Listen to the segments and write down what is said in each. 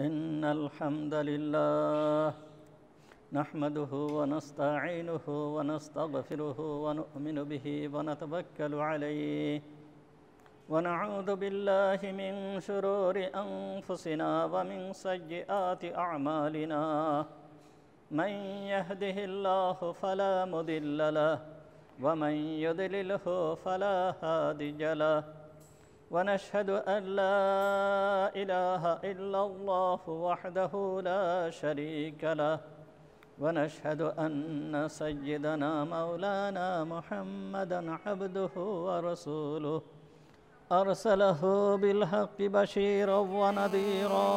إن الحمد لله نحمده ونستعينه ونستغفره ونؤمن به ونتوكل عليه ونعوذ بالله من شرور أنفسنا ومن سيئات أعمالنا من يهده الله فلا مضل له ومن يضلله فلا هادي له ونشهد أن لا إله إلا الله وحده لا شريك له ونشهد أن سيدنا مولانا محمدا عبده ورسوله أرسله بالحق بشيرا ونذيرا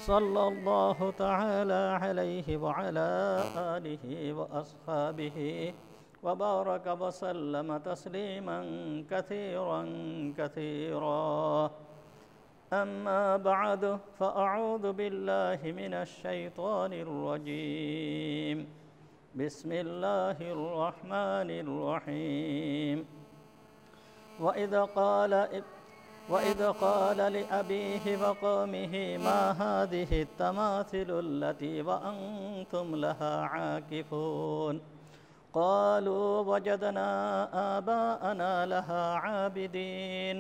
صلى الله تعالى عليه وعلى آله وأصحابه وبارك وسلم تسليما كثيرا كثيرا أما بعد فأعوذ بالله من الشيطان الرجيم بسم الله الرحمن الرحيم وإذ قال لأبيه وقومه ما هذه التماثيل التي وأنتم لها عاكفون قالوا وجدنا آباءنا لها عابدين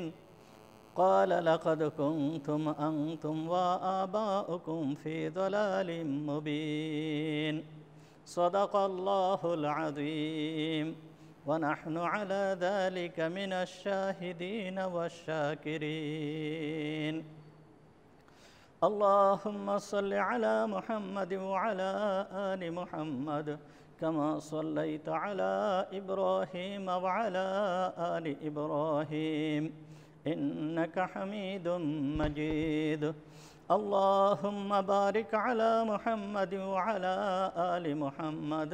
قال لقد كنتم أنتم وآباؤكم في ضلال مبين صدق الله العظيم ونحن على ذلك من الشاهدين والشاكرين اللهم صل على محمد وعلى آل محمد كما صليت على إبراهيم وعلى آل إبراهيم إنك حميد مجيد اللهم بارك على محمد وعلى آل محمد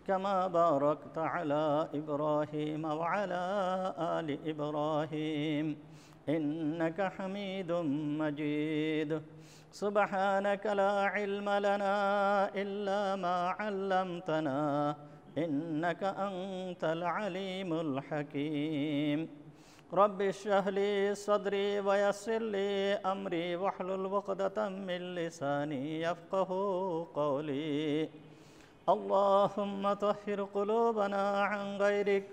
كما باركت على إبراهيم وعلى آل إبراهيم إنك حميد مجيد سبحانك لا علم لنا إلا ما علمتنا إنك أنت العليم الحكيم رب اشرح لي صدري ويسر لي أمري واحلل عقدة من لساني يفقه قولي اللهم طهر قلوبنا عن غيرك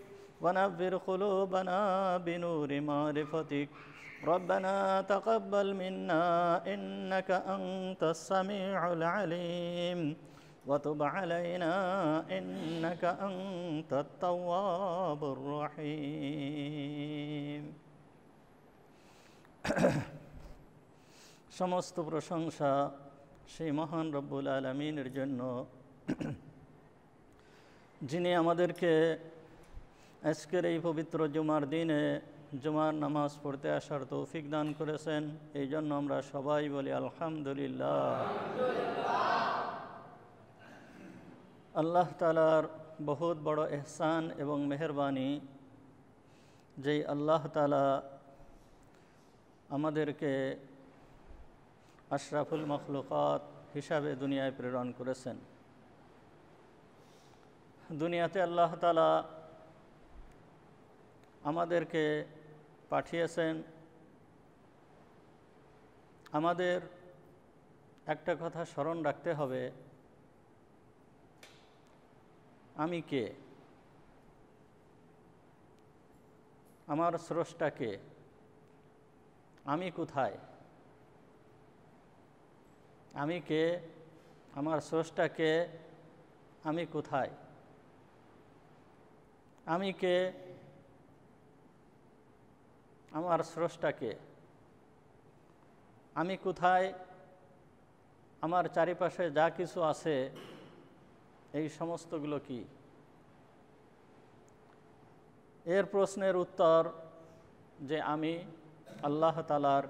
ونبر قلوبنا بنور معرفتك ربنا تقبل منا إنك أنت السميع العليم وتب علينا إنك أنت التواب الرحيم সমস্ত প্রশংসা সেই মহান রব্বুল আলামিনের জন্য যিনি আমাদেরকে আজকের এই পবিত্র জুমার দিনে জুমার নামাজ পড়তে আসার তৌফিক দান করেছেন। এই জন্য আমরা সবাই বলি আলহামদুলিল্লাহ। আল্লাহ তাআলার বহুত বড় ইহসান এবং মেহেরবানি, যেই আল্লাহ তাআলা আমাদেরকে আশরাফুল মখলুকাত হিসাবে দুনিয়ায় প্রেরণ করেছেন। দুনিয়াতে আল্লাহ তাআলা আমাদেরকে পাঠিয়েছেন। আমাদের একটা কথা স্মরণ রাখতে হবে, আমি কে, আমার স্রষ্টা কে, আমি কোথায়, আমি কে, আমার স্রষ্টা কে, আমি কোথায়, আমি কে, আমার স্রষ্টা কে, আমি কোথায়, আমার চারিপাশে যা কিছু আছে এই সমস্তগুলো কি? এর প্রশ্নের উত্তর যে আমি আল্লাহ তাআলার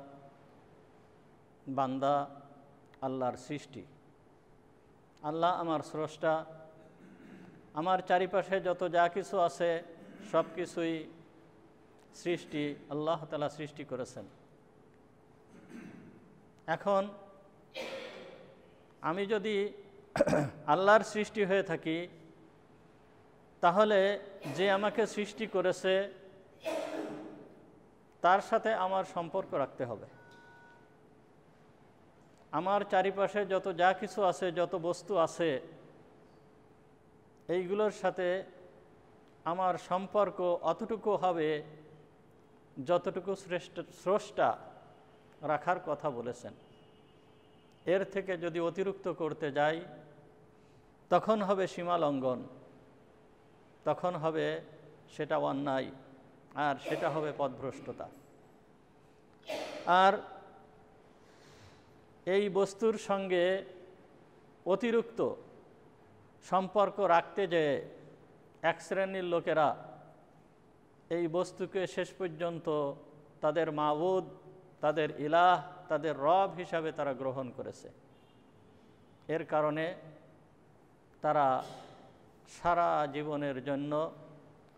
বান্দা, আল্লাহর সৃষ্টি। আল্লাহ আমার স্রষ্টা। আমার চারিপাশে যত যা কিছু আছে সব কিছুই সৃষ্টি, আল্লাহ তাআলা সৃষ্টি করেছেন। এখন আমি যদি আল্লাহর সৃষ্টি হয়ে থাকি, তাহলে যে আমাকে সৃষ্টি করেছে তার সাথে আমার সম্পর্ক রাখতে হবে। আমার চারিপাশে যত যা কিছু আছে, যত বস্তু আছে, এইগুলোর সাথে আমার সম্পর্ক অতটুকু হবে যতটুকু স্রষ্টা রাখার কথা বলেছেন। এর থেকে যদি অতিরিক্ত করতে যাই তখন হবে সীমা লঙ্ঘন, তখন হবে সেটা অন্যায়, আর সেটা হবে পথভ্রষ্টতা। আর এই বস্তুর সঙ্গে অতিরিক্ত সম্পর্ক রাখতে যেয়ে এক শ্রেণীর লোকেরা এই বস্তুকে শেষ পর্যন্ত তাদের মাবুদ, তাদের ইলাহ, তাদের রব হিসাবে তারা গ্রহণ করেছে। এর কারণে তারা সারা জীবনের জন্য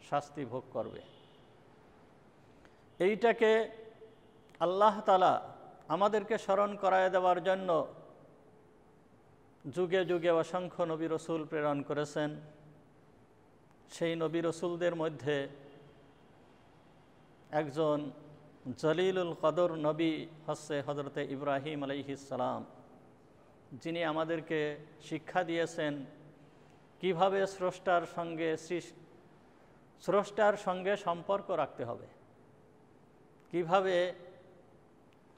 শাস্তি ভোগ করবে। এইটাকে আল্লাহ তাআলা আমাদেরকে স্মরণ করায় দেওয়ার জন্য যুগে যুগে অসংখ্য নবী রসুল প্রেরণ করেছেন। সেই নবী রসুলদের মধ্যে একজন জলিলুল কদর নবী হচ্ছে হযরতে ইব্রাহিম আলাইহিস সালাম, যিনি আমাদেরকে শিক্ষা দিয়েছেন কিভাবে স্রষ্টার সঙ্গে সম্পর্ক রাখতে হবে, কিভাবে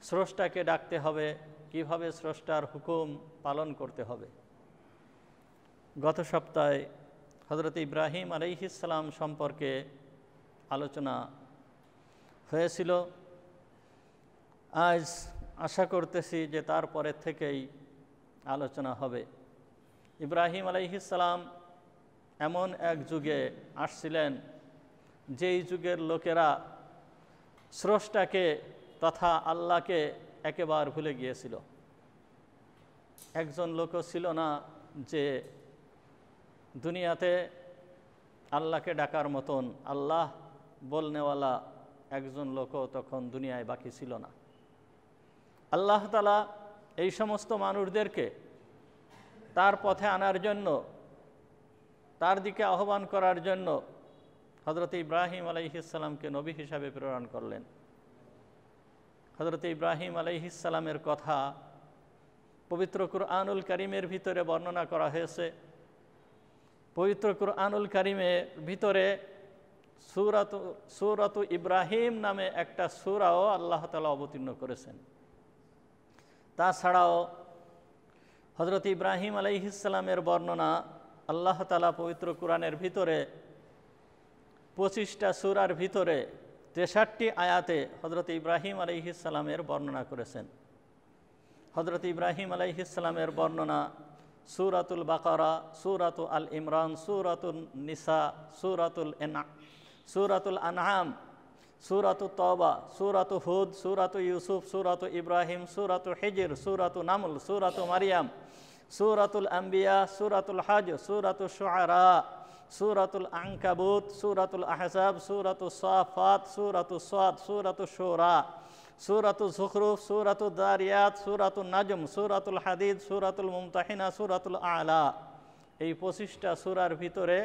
স্রষ্টাকে ডাকতে হবে, কিভাবে স্রষ্টার হুকুম পালন করতে হবে। গত সপ্তাহে হযরত ইব্রাহিম আলাইহিস সালাম সম্পর্কে আলোচনা হয়েছিল। আজ আশা করতেছি যে তারপরের থেকেই আলোচনা হবে। ইব্রাহিম আলাইহিস সালাম এমন এক যুগে আসছিলেন যেই যুগের লোকেরা স্রষ্টাকে তথা আল্লাহকে একেবারে ভুলে গিয়েছিল। একজন লোকও ছিল না যে দুনিয়াতে আল্লাহকে ডাকার মতন, আল্লাহ বলনেওয়ালা একজন লোকও তখন দুনিয়ায় বাকি ছিল না। আল্লাহ তাআলা এই সমস্ত মানুষদেরকে তার পথে আনার জন্য, তার দিকে আহ্বান করার জন্য হযরত ইব্রাহিম আলাইহিস সালামকে নবী হিসাবে প্রেরণ করলেন। হযরত ইব্রাহিম আলাইহিস সালামের কথা পবিত্র কুরআনুল কারীমের ভিতরে বর্ণনা করা হয়েছে। পবিত্র কুরআনুল কারীমের ভিতরে সূরাতু ইব্রাহিম নামে একটা সূরাও আল্লাহ তাআলা অবতীর্ণ করেছেন। তাছাড়াও হযরত ইব্রাহিম আলাইহিস সালামের বর্ণনা আল্লাহ তাআলা পবিত্র কুরআনের ভিতরে 25টা সূরার ভিতরে 63টি আয়াতে হযরত ইব্রাহিম আলাইহিস সালামের বর্ণনা করেছেন। হযরত ইব্রাহিম আলাইহিস সালামের বর্ণনা সূরাতুল বাকারা, সূরাতু আল ইমরান, সূরাতুন নিসা, সূরাতুল আনআম, সূরাতু তওবা, সূরাতু হুদ, সূরাতু ইউসুফ, সূরাতু ইব্রাহিম, সূরাতু হিজর, সূরাতু নামল, সূরাতু মারিয়াম, সূরাতুল আম্বিয়া, সূরাতুল হজ, সূরাতু শুআরা, সূরাতুল আনকাবুত, সূরাতুল আহজাব, সূরাতু সাফাত, সূরাতু সাদ, সূরাতু শুরা, সূরাতু যুখরুফ, সূরাতু দারিয়াত, সূরাতু নাজম, সূরাতুল হাদিদ, সূরাতুল মুমতাহিনা, সূরাতুল আলা। এই 25টা সূরার ভিতরে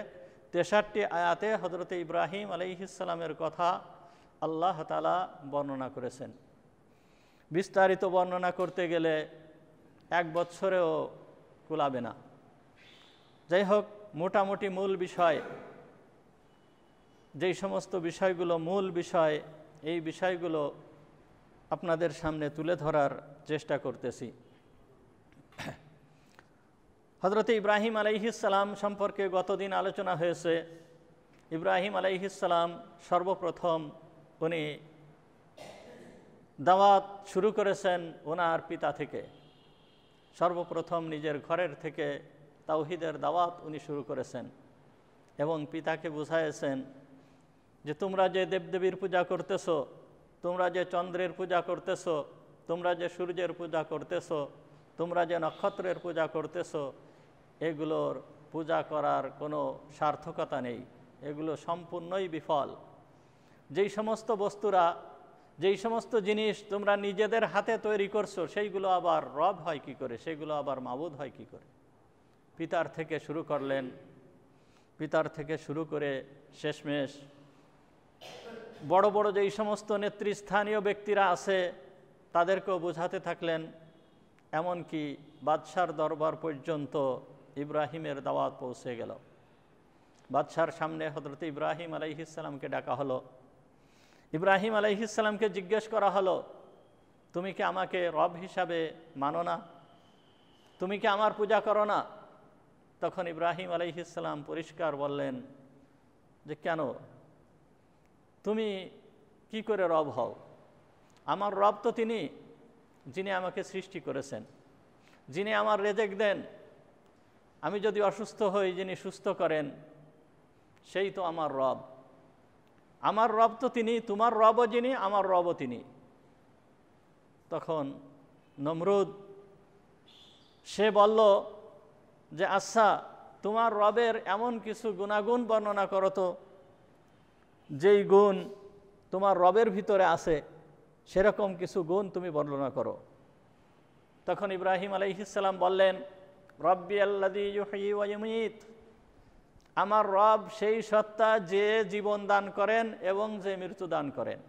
63টি আয়াতে হযরত ইব্রাহিম আলাইহিস সালামের কথা আল্লাহ তাআলা বর্ণনা করেছেন। বিস্তারিত বর্ণনা করতে গেলে 1 বছরেও কুলাবে না। যাই হোক, মোটামুটি মূল বিষয়, যেই সমস্ত বিষয়গুলো মূল বিষয়, এই বিষয়গুলো আপনাদের সামনে তুলে ধরার চেষ্টা করতেছি। হযরত ইব্রাহিম আলাইহিস সালাম সম্পর্কে গতদিন আলোচনা হয়েছে। ইব্রাহিম আলাইহিস সালাম সর্বপ্রথম উনি দাওয়াত শুরু করেছেন ওনার পিতা থেকে। সর্বপ্রথম নিজের ঘরের থেকে তাওহীদের দাওয়াত উনি শুরু করেছেন এবং পিতাকে বুঝাইয়েছেন যে তোমরা যে দেবদেবীর পূজা করতেছো, তোমরা যে চন্দ্রের পূজা করতেছো, তোমরা যে সূর্যের পূজা করতেছো, তোমরা যে নক্ষত্রের পূজা করতেছো, এগুলোর পূজা করার কোনো সার্থকতা নেই, এগুলো সম্পূর্ণই বিফল। যেই সমস্ত বস্তুরা, যেই সমস্ত জিনিস তোমরা নিজেদের হাতে তৈরি করছো, সেইগুলো আবার রব হয় কি করে, সেগুলো আবার মাবুদ হয় কি করে। পিতার থেকে শুরু করলেন, পিতার থেকে শুরু করে শেষমেশ বড় বড় যেই সমস্ত নেতৃস্থানীয় ব্যক্তিরা আছে তাদেরকেও বোঝাতে থাকলেন এমনকি বাদশার দরবার পর্যন্ত ইব্রাহিমের দাওয়াত পৌঁছে গেল। বাদশার সামনে হযরত ইব্রাহিম আলাইহিস সালামকে ডাকা হলো। ইব্রাহিম আলাইহিস সালামকে জিজ্ঞেস করা হলো, তুমি কি আমাকে রব হিসাবে মানো না? তুমি কি আমার পূজা করো না? তখন ইব্রাহিম আলাইহিস সালাম পরিষ্কার বললেন যে, কেন, তুমি কি করে রব হও? আমার রব তো তিনি যিনি আমাকে সৃষ্টি করেছেন, যিনি আমার রেজেক দেন। আমি যদি অসুস্থ হই যিনি সুস্থ করেন, সেই তো আমার রব। আমার রব তো তিনি, তোমার রবও যিনি, আমার রবও তিনি। তখন নমরুদ সে বলল যে, আচ্ছা, তোমার রবের এমন কিছু গুণাগুণ বর্ণনা করো তো, যেই গুণ তোমার রবের ভিতরে আছে, সেরকম কিছু গুণ তুমি বর্ণনা করো। তখন ইব্রাহিম আলাইহিস সালাম বললেন, রব্বি আল্লাযী ইউহয়ী ওয়া ইউমীত, আমার রব সেই সত্তা যে জীবন দান করেন এবং যে মৃত্যু দান করেন।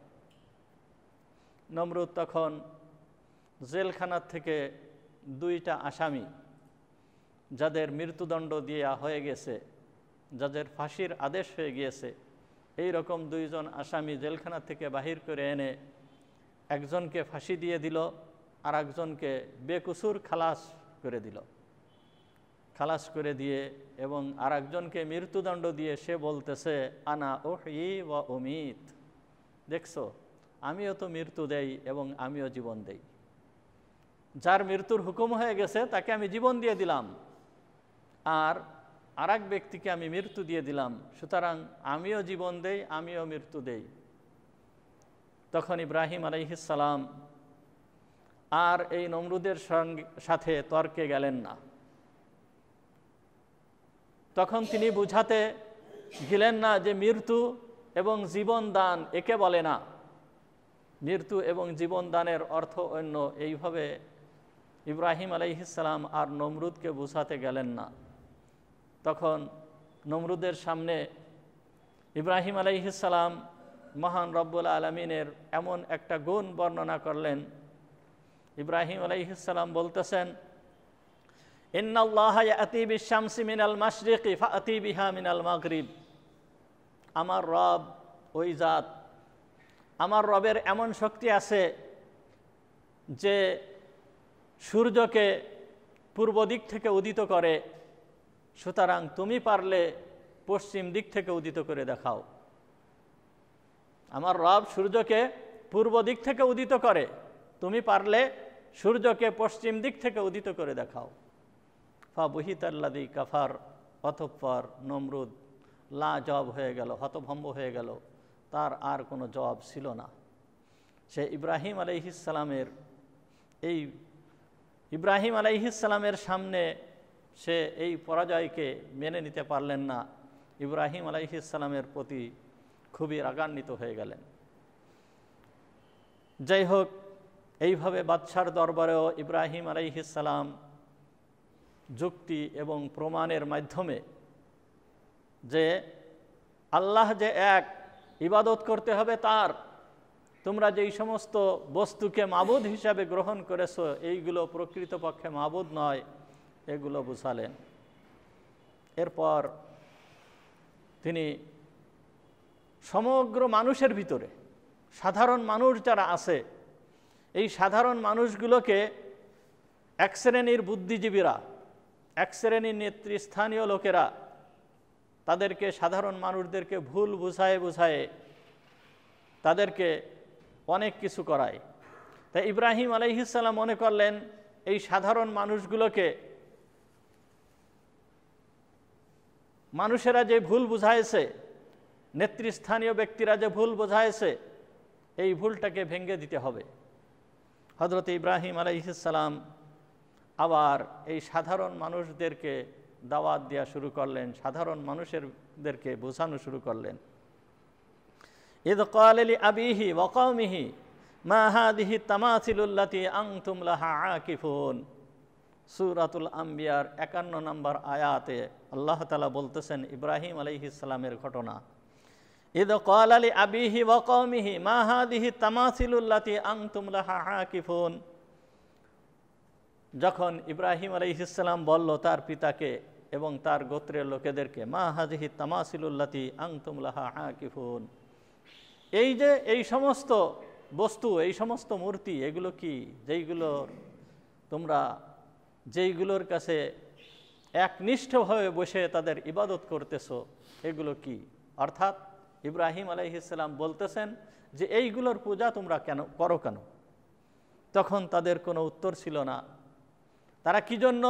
নমরুদ তখন জেলখানার থেকে দুইটা আসামি, যাদের মৃত্যুদণ্ড দেয়া হয়ে গেছে, যাদের ফাঁসির আদেশ হয়ে গিয়েছে, এই রকম দুইজন আসামি জেলখানা থেকে বাহির করে এনে একজনকে ফাঁসি দিয়ে দিল, আর একজনকে বেকসুর খালাস করে দিল। খালাস করে দিয়ে এবং আর একজনকে মৃত্যুদণ্ড দিয়ে সে বলতেছে, আনা উহয়ী ওয়া উমীত, দেখছো, আমিও তো মৃত্যু দেই এবং আমিও জীবন দেই। যার মৃত্যুর হুকুম হয়ে গেছে তাকে আমি জীবন দিয়ে দিলাম, আর আরেক ব্যক্তিকে আমি মৃত্যু দিয়ে দিলাম, সুতরাং আমিও জীবন দেই, আমিও মৃত্যু দেই। তখন ইব্রাহিম আলাইহিস সালাম আর এই নমরুদের সাথে তর্কে গেলেন না। তখন তিনি বুঝাতে গেলেন না যে মৃত্যু এবং জীবন দান একে বলে না, মৃত্যু এবং জীবন দানের অর্থ অন্য। এইভাবে ইব্রাহিম আলাইহিস সালাম আর নমরুদকে বুঝাতে গেলেন না। তখন নমরুদের সামনে ইব্রাহিম আলাইহিস সালাম মহান রব্বুল আলামিনের এমন একটা গুণ বর্ণনা করলেন। ইব্রাহিম আলাইহিস সালাম বলতেছেন, ইন্নাল্লাহা ইয়াতি বিশ-শামসি মিনাল মাশরিকি ফাআতি বিহা মিনাল মাগরিব, আমার রব ওই জাত, আমার রবের এমন শক্তি আছে যে সূর্যকে পূর্ব দিক থেকে উদিত করে, সুতরাং তুমি পারলে পশ্চিম দিক থেকে উদিত করে দেখাও। আমার রব সূর্যকে পূর্ব দিক থেকে উদিত করে, তুমি পারলে সূর্যকে পশ্চিম দিক থেকে উদিত করে দেখাও। ফাবুহিতাল্লাযী কাফার, অতঃপর নমরুদ লা জবাব হয়ে গেল, হতভম্ব হয়ে গেল, তার আর কোনো জবাব ছিল না। সে ইব্রাহিম আলাইহিস সালামের সামনে সে এই পরাজয়কে মেনে নিতে পারলেন না। ইব্রাহিম আলাইহিস সালামের প্রতি খুবই রাগান্বিত হয়ে গেলেন। যাই হোক, এইভাবে বাদশার দরবারেও ইব্রাহিম আলাইহিস সালাম যুক্তি এবং প্রমাণের মাধ্যমে যে আল্লাহ যে এক, ইবাদত করতে হবে তার, তোমরা যেই সমস্ত বস্তুকে মাবুদ হিসাবে গ্রহণ করেছো এইগুলো প্রকৃতপক্ষে মাবুদ নয়, এগুলো বুঝালেন। এরপর তিনি সমগ্র মানুষের ভিতরে সাধারণ মানুষ যারা আছে, এই সাধারণ মানুষগুলোকে এক শ্রেণীর বুদ্ধিজীবীরা, এক শ্রেণীর নেতৃস্থানীয় লোকেরা তাদেরকে, সাধারণ মানুষদেরকে ভুল বুঝায়ে তাদেরকে অনেক কিছু করায়। তাই ইব্রাহিম আলাইহিস সালাম মনে করলেন এই সাধারণ মানুষগুলোকে, মানুষেরা যে ভুল বুঝাইছে, নেতৃস্থানীয় ব্যক্তিরা যে ভুল বোঝাইছে, এই ভুলটাকে ভেঙে দিতে হবে। হযরত ইব্রাহিম আলাইহিস সালাম আবার এই সাধারণ মানুষদেরকে দাওয়াত দেওয়া শুরু করলেন, সাধারণ মানুষদেরকে বোঝানো শুরু করলেন। ইয ক্বালা লিআবিহি ওয়া কওমিহি মা হাযিহি তামাসিলুল্লাতী আনতুম লাহা আকিফুন। সূরাতুল আম্বিয়ার ৫১ নম্বর আয়াতে আল্লাহ তাআলা বলতেছেন ইব্রাহিম আলাইহিস সালামের ঘটনা। ইয ক্বালা লিআবিহি ওয়া কওমিহি মা হাযিহি তামাসিলুল্লাতী আনতুম লাহা আকিফুন। যখন ইব্রাহিম আলাইহিস সালাম বলল তার পিতাকে এবং তার গোত্রের লোকেদেরকে, মা হাযিহি তামাসিলুল্লাতি আনতুম লাহা আকিফুন, এই যে এই সমস্ত বস্তু, এই সমস্ত মূর্তি, এগুলো কি, যেইগুলোর কাছে একনিষ্ঠভাবে বসে তাদের ইবাদত করতেছো, এগুলো কি? অর্থাৎ ইব্রাহিম আলাইহিস সালাম বলতেছেন যে এইগুলোর পূজা তোমরা করো কেন? তখন তাদের কোনো উত্তর ছিল না। তারা কি জন্য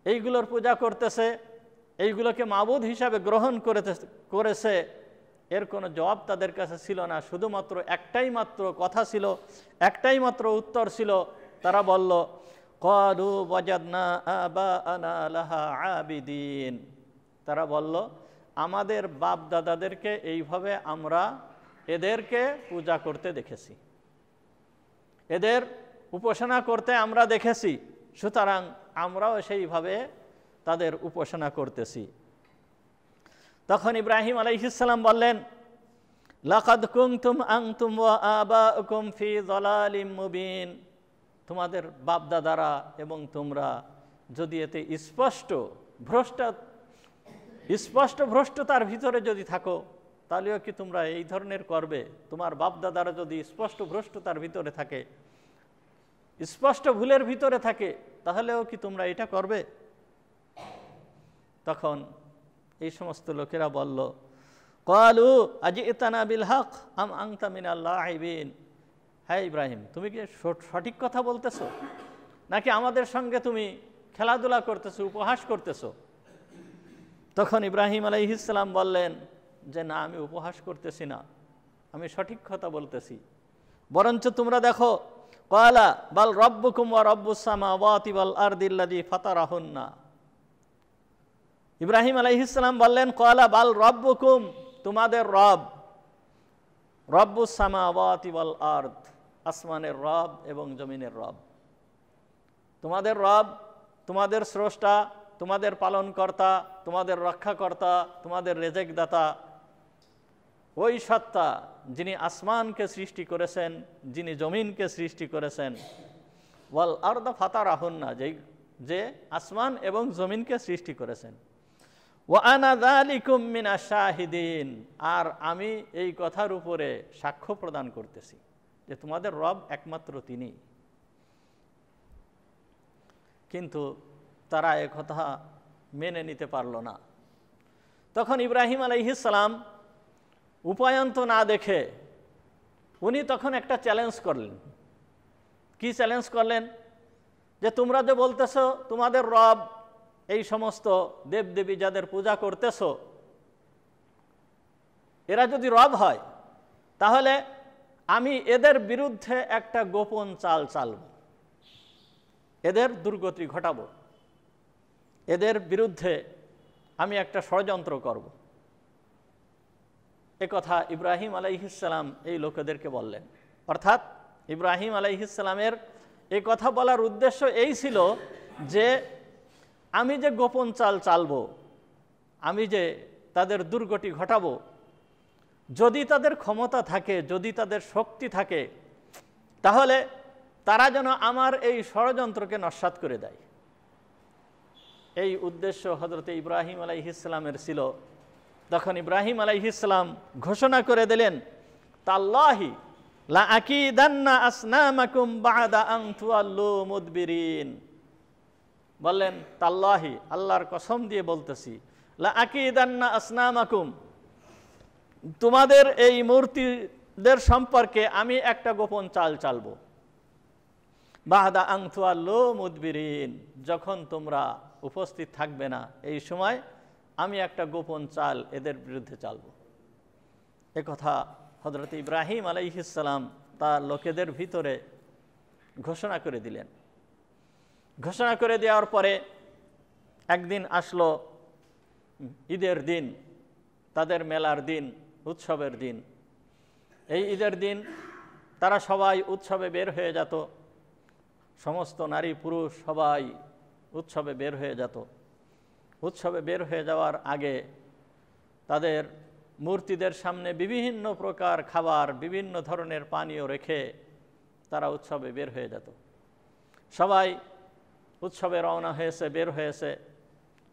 এইগুলোর পূজা করতেছে, এইগুলোকে মাবুদ হিসাবে গ্রহণ করেছে, এর কোনো জবাব তাদের কাছে ছিল না। শুধুমাত্র একটাই মাত্র কথা ছিল, একটাই মাত্র উত্তর ছিল। তারা বলল, ক্বালু ওয়াজাদনা আবাআনা লাহা আবিদিন। তারা বলল, আমাদের বাপ দাদাদেরকে এইভাবে আমরা এদেরকে পূজা করতে দেখেছি, এদের উপাসনা করতে আমরা দেখেছি, সুতরাং আমরাও সেইভাবে তাদের উপাসনা করতেছি। তখন ইব্রাহিম আলাইহিস সালাম বললেন, লাকাদ কুনতুম আনতুম ওয়া আবাউকুম ফি যালালিম মুবিন। তোমাদের বাপ দাদারা এবং তোমরা যদি এতে স্পষ্ট ভ্রষ্টতার ভিতরে যদি থাকো, তাহলেও কি তোমরা এই ধরনের করবে? তোমার বাপ দাদারা যদি স্পষ্ট ভ্রষ্টতার ভিতরে থাকে, স্পষ্ট ভুলের ভিতরে থাকে, তাহলেও কি তোমরা এটা করবে? তখন এই সমস্ত লোকেরা বলল, ক্বালু আজিতানা বিল হক আম আনতা মিনাল লাইবিন। হ্যাঁ ইব্রাহিম, তুমি কি সঠিক কথা বলতেছো, নাকি আমাদের সঙ্গে তুমি খেলাধুলা করতেছো, উপহাস করতেছো? তখন ইব্রাহিম আলাইহিস সালাম বললেন যে না, আমি উপহাস করতেছি না, আমি সঠিক কথা বলতেছি। বরঞ্চ তোমরা দেখো, ক্বালা বাল রব্বুকুম ওয়া রব্বুস সামাওয়াতি ওয়াল আরদিল্লাযী ফাতারাহুন্না। ইব্রাহিম আলাইহিস সালাম বললেন, ক্বালা বাল রব্বুকুম, তোমাদের রব, রব্বুস সামাওয়াতি ওয়াল আরদ, আসমানের রব এবং জমিনের রব। তোমাদের রব, তোমাদের স্রষ্টা, তোমাদের পালনকর্তা, তোমাদের রক্ষাকর্তা, তোমাদের রেজেকদাতা ওই সত্তা যিনি আসমানকে সৃষ্টি করেছেন, যিনি জমিনকে সৃষ্টি করেছেন। ওয়াল আরদ ফাতারাহুন্না, যে আসমান এবং জমিনকে সৃষ্টি করেছেন। ওয়া আনা যালিকুম মিনাশ শাহিদিন, আর আমি এই কথার উপরে সাক্ষ্য প্রদান করতেছি যে তোমাদের রব একমাত্র তিনি। কিন্তু তারা এ কথা মেনে নিতে পারল না। তখন ইব্রাহিম আলাইহিস সালাম উপায়ন্ত না দেখে উনি তখন একটা চ্যালেঞ্জ করলেন। কি চ্যালেঞ্জ করলেন? যে তোমরা যে বলতেছো তোমাদের রব এই সমস্ত দেবদেবী যাদের পূজা করতেছো, এরা যদি রব হয়, তাহলে আমি এদের বিরুদ্ধে একটা গোপন চাল চালব, এদের দুর্গতি ঘটাবো, এদের বিরুদ্ধে আমি একটা ষড়যন্ত্র করব। এ কথা ইব্রাহিম আলাইহিস সালাম এই লোকেদেরকে বললেন। অর্থাৎ ইব্রাহিম আলাইহিস সালামের এই কথা বলার উদ্দেশ্য এই ছিল যে আমি যে গোপন চাল চালব, আমি যে তাদের দুর্গতি ঘটাবো, যদি তাদের ক্ষমতা থাকে, যদি তাদের শক্তি থাকে, তাহলে তারা যেন আমার এই ষড়যন্ত্রকে নস্যাৎ করে দেয়। এই উদ্দেশ্য হযরত ইব্রাহিম আলাইহিস সালামের ছিল। তখন ইব্রাহিম আলাইহিস সালাম ঘোষণা করে দিলেন, তাল্লাহি লা আকিদান্না আসনামাকুম বা'দা আন তুওয়াল্লু মুদবিরিন। বললেন, তাল্লাহি, আল্লাহর কসম দিয়ে বলতেছি, লা আকিদান্না আসনামাকুম, তোমাদের এই মূর্তিদের সম্পর্কে আমি একটা গোপন চাল চালব। বা'দা আন তুওয়াল্লু মুদবিরিন, যখন তোমরা উপস্থিত থাকবে না, এই সময় আমি একটা গোপন চাল এদের বিরুদ্ধে চালব। এ কথা হযরত ইব্রাহিম আলাইহিস সালাম তার লোকেদের ভিতরে ঘোষণা করে দিলেন। ঘোষণা করে দেওয়ার পরে একদিন আসলো ঈদের দিন, তাদের মেলার দিন, উৎসবের দিন। এই ঈদের দিন তারা সবাই উৎসবে বের হয়ে যেত, সমস্ত নারী পুরুষ সবাই উৎসবে বের হয়ে যেত। উৎসবে বের হয়ে যাওয়ার আগে তাদের মূর্তিদের সামনে বিভিন্ন প্রকার খাবার, বিভিন্ন ধরনের পানীয় রেখে তারা উৎসবে বের হয়ে যেত। সবাই উৎসবে রওনা হয়েছে, বের হয়েছে।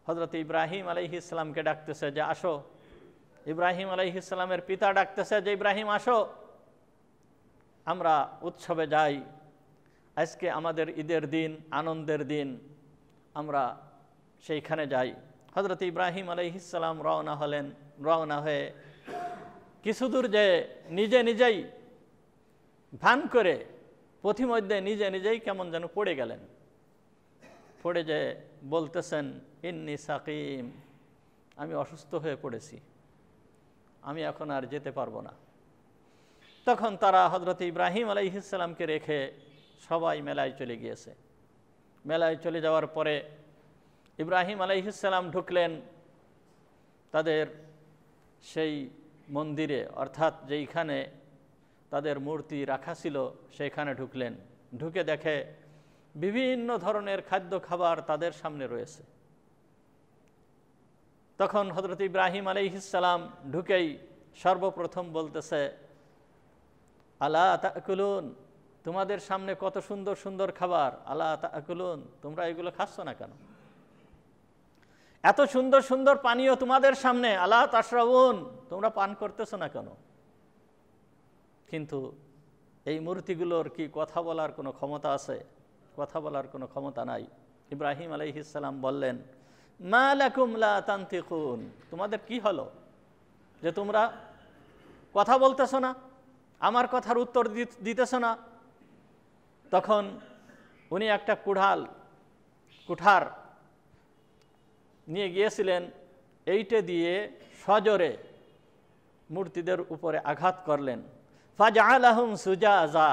হযরত ইব্রাহিম আলাইহিস সালামকে ডাকতেছে যে আসো। ইব্রাহিম আলাইহিস সালামের পিতা ডাকতেছে যে ইব্রাহিম আসো, আমরা উৎসবে যাই, আজকে আমাদের ঈদের দিন, আনন্দের দিন, আমরা সেইখানে যাই। হযরত ইব্রাহিম আলাইহিস সালাম রওনা হলেন। রওনা হয়ে কিছু দূর যে নিজে নিজেই ভান করে পথিমধ্যে নিজে নিজেই কেমন যেন পড়ে গেলেন। পড়ে যে বলতেছেন ইন্নী সাকিম, আমি অসুস্থ হয়ে পড়েছি, আমি এখন আর যেতে পারবো না। তখন তারা হযরত ইব্রাহিম আলাইহিস সালামকে রেখে সবাই মেলায় চলে গিয়েছে। মেলায় চলে যাওয়ার পরে ইব্রাহিম আলাইহিস সালাম ঢুকলেন তাদের সেই মন্দিরে, অর্থাৎ যেইখানে তাদের মূর্তি রাখা ছিল সেইখানে ঢুকলেন। ঢুকে দেখে বিভিন্ন ধরনের খাদ্য খাবার তাদের সামনে রয়েছে। তখন হযরত ইব্রাহিম আলাইহিস সালাম ঢুকেই সর্বপ্রথম বলতেছে আলা তাকুলুন, তোমাদের সামনে কত সুন্দর সুন্দর খাবার, আলা তাকুলুন, তোমরা এগুলো খাচ্ছ না কেন? এত সুন্দর সুন্দর পানীয় তোমাদের সামনে, আলা তাশরাবুন, তোমরা পান করতেছো না কেন? কিন্তু এই মূর্তিগুলোর কি কথা বলার কোনো ক্ষমতা আছে? কথা বলার কোনো ক্ষমতা নাই। ইব্রাহিম আলাইহিস সালাম বললেন মা লাকুম লা তানতিকুন, তোমাদের কি হলো যে তোমরা কথা বলতেছো না, আমার কথার উত্তর দিতেছো না? তখন উনি একটা কুঠার নিয়ে গিয়েছিলেন, এইটা দিয়ে সজোরে মূর্তিদের উপরে আঘাত করলেন। ফাজআলাহুম সুজাজা,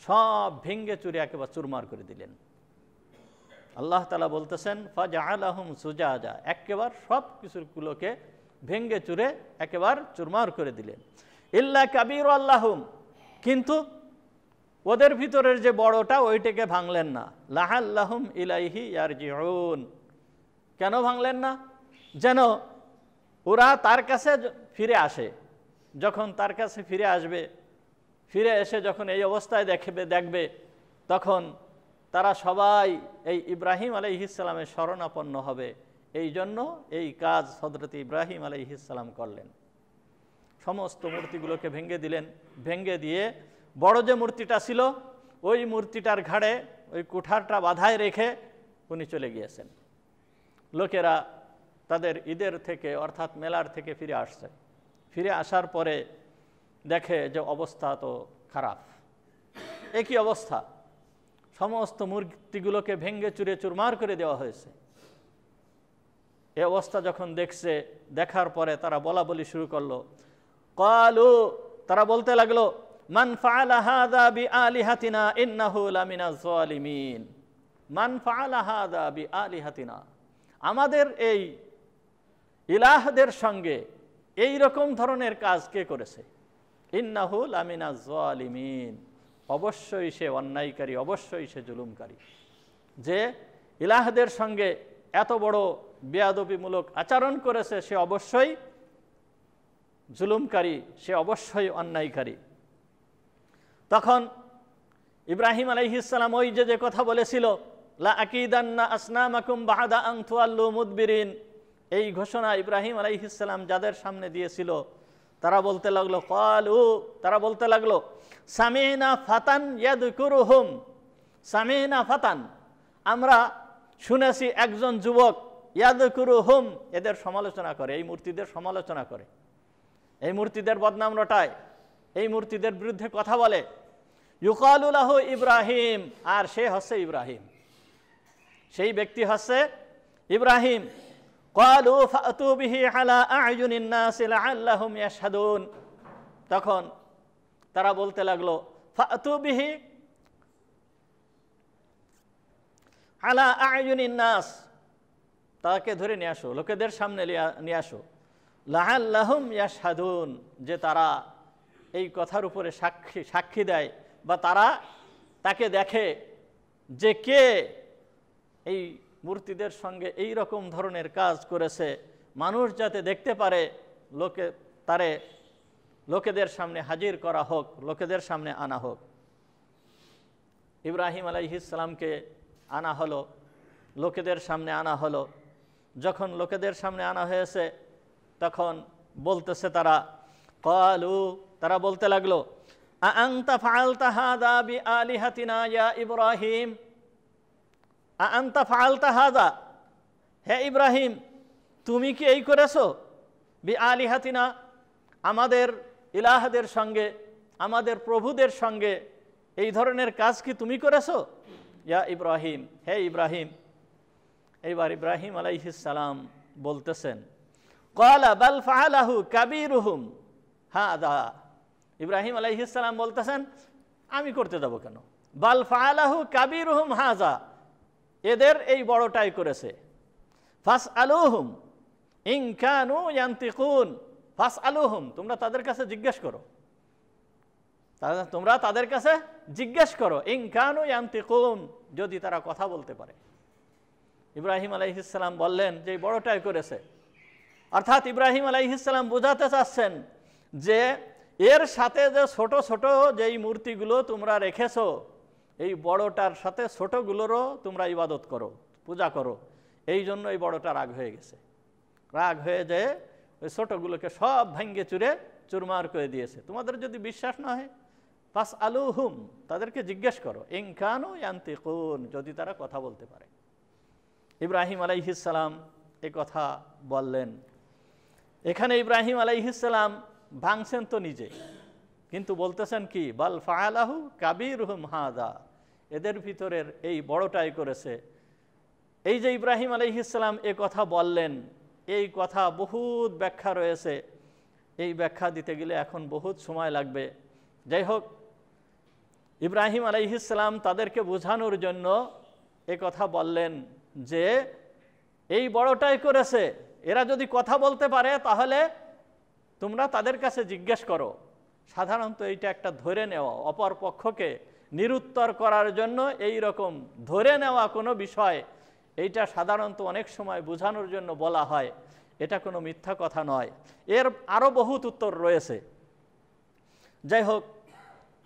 সব ভেঙ্গে চুরে একেবারে চুরমার করে দিলেন। আল্লাহ তাআলা বলতেছেন ফাজআলাহুম সুজাজা, একেবারে সব কিছুগুলোকে ভেঙ্গে চুরে একেবারে চুরমার করে দিলেন। ইল্লা কাবীরু আল্লাহুম, কিন্তু ওদের ভিতরের যে বড়টা ওইটাকে ভাঙলেন না। লাআল্লাহুম ইলাইহি ইয়ারজিউন, কেন ভাঙলেন না? যেন ওরা তার কাছে ফিরে আসে। যখন তার কাছে ফিরে আসবে, ফিরে এসে যখন এই অবস্থায় দেখবে তখন তারা সবাই এই ইব্রাহিম আলাইহিস সালামের শরণাপন্ন হবে। এই জন্য এই কাজ হযরত ইব্রাহিম আলাইহিস সালাম করলেন। সমস্ত মূর্তিগুলোকে ভেঙে দিলেন। ভেঙে দিয়ে বড় যে মূর্তিটা ছিল ওই মূর্তিটার ঘাড়ে ওই কুঠারটা বাঁধায় রেখে উনি চলে গিয়েছেন। লোকেরা তাদের ঈদের থেকে অর্থাৎ মেলার থেকে ফিরে আসছে। ফিরে আসার পরে দেখে যে অবস্থা তো খারাপ। একই অবস্থা, সমস্ত মূর্তিগুলোকে ভেঙে চুরে চুরমার করে দেওয়া হয়েছে। এই অবস্থা যখন দেখছে, দেখার পরে তারা বলা বলি শুরু করলো। ক্বালু, তারা বলতে লাগলো মান ফাআলা হাযা বিআলিহাতিনা ইন্নাহু লামিনাজ যালিমিন। মান ফাআলা হাযা বিআলিহাতিনা, আমাদের এই ইলাহদের সঙ্গে এই রকম ধরনের কাজ কে করেছে? ইন্নাহু লামিনাজ যালিমিন, অবশ্যই সে অন্যায়কারী, অবশ্যই সে জুলুমকারী। যে ইলাহদের সঙ্গে এত বড় বেয়াদবিমূলক আচরণ করেছে সে অবশ্যই জুলুমকারী, সে অবশ্যই অন্যায়কারী। তখন ইব্রাহিম আলাইহিস সালাম ওই যে কথা বলেছিল লা আকিদান্না আসনামাকুম বাদা আন তুআল্লু মুদবিরিন, এই ঘোষণা ইব্রাহিম আলাইহিস সালাম যাদের সামনে দিয়েছিল তারা বলতে লাগলো ক্বালু, তারা বলতে লাগলো সামিনা ফাতান ইয়াযকুরুহুম, সামিনা ফাতান, আমরা শুনেছি একজন যুবক ইয়াযকুরুহুম, এদের সমালোচনা করে, এই মূর্তিদের সমালোচনা করে, এই মূর্তিদের বদনাম রটায়, এই মূর্তিদের বিরুদ্ধে কথা বলে। ইউকালু লাহু ইব্রাহিম, আর সে হচ্ছে ইব্রাহিম, সেই ব্যক্তি হচ্ছে ইব্রাহিম। ক্বালু ফাতু বিহি আলা আ'য়ুনিন নাস লাআল্লাহুম ইয়াশহাদুন, তখন তারা বলতে লাগলো ফাতু বিহি আলা আ'য়ুনিন নাস, তাকে ধরে নিয়ে আসো, লোকেদের সামনে নিয়ে আসো। লাআল্লাহুম ইয়াশহাদুন, যে তারা এই কথার উপরে সাক্ষী দেয় বা তারা তাকে দেখে যে কে এই মূর্তিদের সঙ্গে এই রকম ধরনের কাজ করেছে, মানুষ যাতে দেখতে পারে, লোকেদের সামনে হাজির করা হোক, লোকেদের সামনে আনা হোক। ইব্রাহিম আলাইহিস সালামকে আনা হলো, লোকেদের সামনে আনা হলো। যখন লোকেদের সামনে আনা হয়েছে তখন বলতেছে তারা, ক্বালু, তারা বলতে লাগলো, আআনতা ফাআলতা হাযা বিআলিহাতিনা ইয়া ইব্রাহিম, আআনতা ফাআলতা হাযা, হে ইব্রাহিম তুমি কি এই করেছো, বিআলিহাতিনা আমাদের ইলাহদের সঙ্গে, আমাদের প্রভুদের সঙ্গে এই ধরনের কাজ কি তুমি করেছো? ইয়া ইব্রাহিম, হে ইব্রাহিম। এইবার ইব্রাহিম আলাইহিস সালাম বলতেছেন, ক্বালা বাল ফাআলাহু কাবীরুহুম হাযা, ইব্রাহিম আলাইহিস সালাম বলতেছেন আমি করতে যাব কেন, বাল ফাআলাহু কাবীরুহুম হাযা, এদের এই বড়টাই করেছে। ফাসআলুহুম ইন কানু ইয়ান্তিকুন, ফাসআলুহুম, তোমরা তাদের কাছে জিজ্ঞেস করো, তোমরা তাদের কাছে জিজ্ঞেস করো, ইন কানু ইয়ান্তিকুন, যদি তারা কথা বলতে পারে। ইব্রাহিম আলাইহিস সালাম বললেন যে এই বড়টাই করেছে। অর্থাৎ ইব্রাহিম আলাইহিস সালাম বোঝাতে চাচ্ছেন যে এর সাথে যে ছোট ছোট যেই মূর্তিগুলো তোমরা রেখেছো, এই বড়টার সাথে ছোটগুলোরও তোমরা ইবাদত করো, পূজা করো, এই জন্য এই বড়টা রাগ হয়ে গেছে। রাগ হয়ে যেয়ে ওই ছোটগুলোকে সব ভেঙ্গে চুরে চুরমার করে দিয়েছে। তোমাদের যদি বিশ্বাস না হয়, ফাসআলুহুম, তাদেরকে জিজ্ঞেস করো, ইন কানু ইয়ান্তিকুন, যদি তারা কথা বলতে পারে। ইব্রাহিম আলাইহিস সালাম এ কথা বললেন। এখানে ইব্রাহিম আলাইহিস সালাম ভাঙছেন তো নিজে, কিন্তু বলতেছেন কি, বাল ফাআলাহু কাবীরুহুম হাযা, এদের ভিতরের এই বড়টাই করেছে। এই যে ইব্রাহিম আলাইহিস সালাম এ কথা বললেন, এই কথা বহুত ব্যাখ্যা রয়েছে, এই ব্যাখ্যা দিতে গেলে এখন বহুত সময় লাগবে। যাই হোক, ইব্রাহিম আলাইহিস সালাম তাদেরকে বোঝানোর জন্য এ কথা বললেন যে এই বড়টাই করেছে, এরা যদি কথা বলতে পারে তাহলে তোমরা তাদের কাছে জিজ্ঞেস করো। সাধারণত এইটা একটা ধরে নেওয়া, অপর পক্ষকে নিরুত্তর করার জন্য এই রকম ধরে নেওয়া কোনো বিষয়, এইটা সাধারণত অনেক সময় বোঝানোর জন্য বলা হয়, এটা কোনো মিথ্যা কথা নয়। এর আরও বহুত উত্তর রয়েছে। যাই হোক,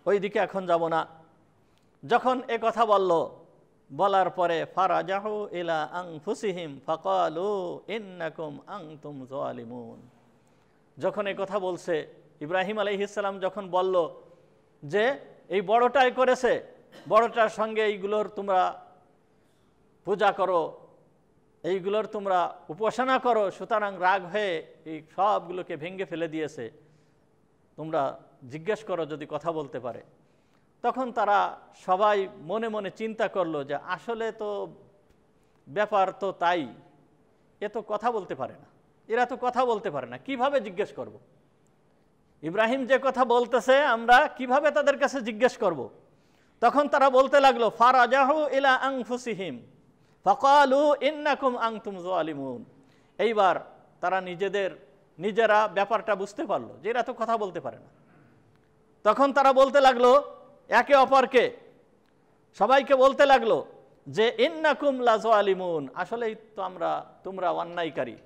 ওই দিকে এখন যাব না। যখন এ কথা বলার পরে ফারাজাহু ইলা আনফুসিহিম ফাকালু ইন্নাকুম আনতুম যালিমুন, যখন এ কথা বলছে ইব্রাহিম আলাইহিস সালাম, যখন বলল যে এই বড়টাই করেছে, বড়টার সঙ্গে এইগুলোর তোমরা পূজা করো, এইগুলোর তোমরা উপাসনা করো, সুতরাং রাগ হয়ে এই সবগুলোকে ভেঙে ফেলে দিয়েছে, তোমরা জিজ্ঞেস করো যদি কথা বলতে পারে। তখন তারা সবাই মনে মনে চিন্তা করলো যে আসলে তো ব্যাপার তো তাই, এ তো কথা বলতে পারে না, এরা তো কথা বলতে পারে না, কিভাবে জিজ্ঞেস করব? ইব্রাহিম যে কথা বলতেছে আমরা কিভাবে তাদের কাছে জিজ্ঞেস করব? তখন তারা বলতে লাগলো, ফারাজাহু ইলা আনফুসিহিম ফাকালু ইন্নাকুম আনতুম যালিমুন। এইবার তারা নিজেরা ব্যাপারটা বুঝতে পারলো যে এরা তো কথা বলতে পারে না। তখন তারা বলতে লাগলো একে অপরকে, সবাইকে বলতে লাগলো যে ইন্নাকুম লাযালিমুন, আসলেই তো তোমরা অন্যায়কারী,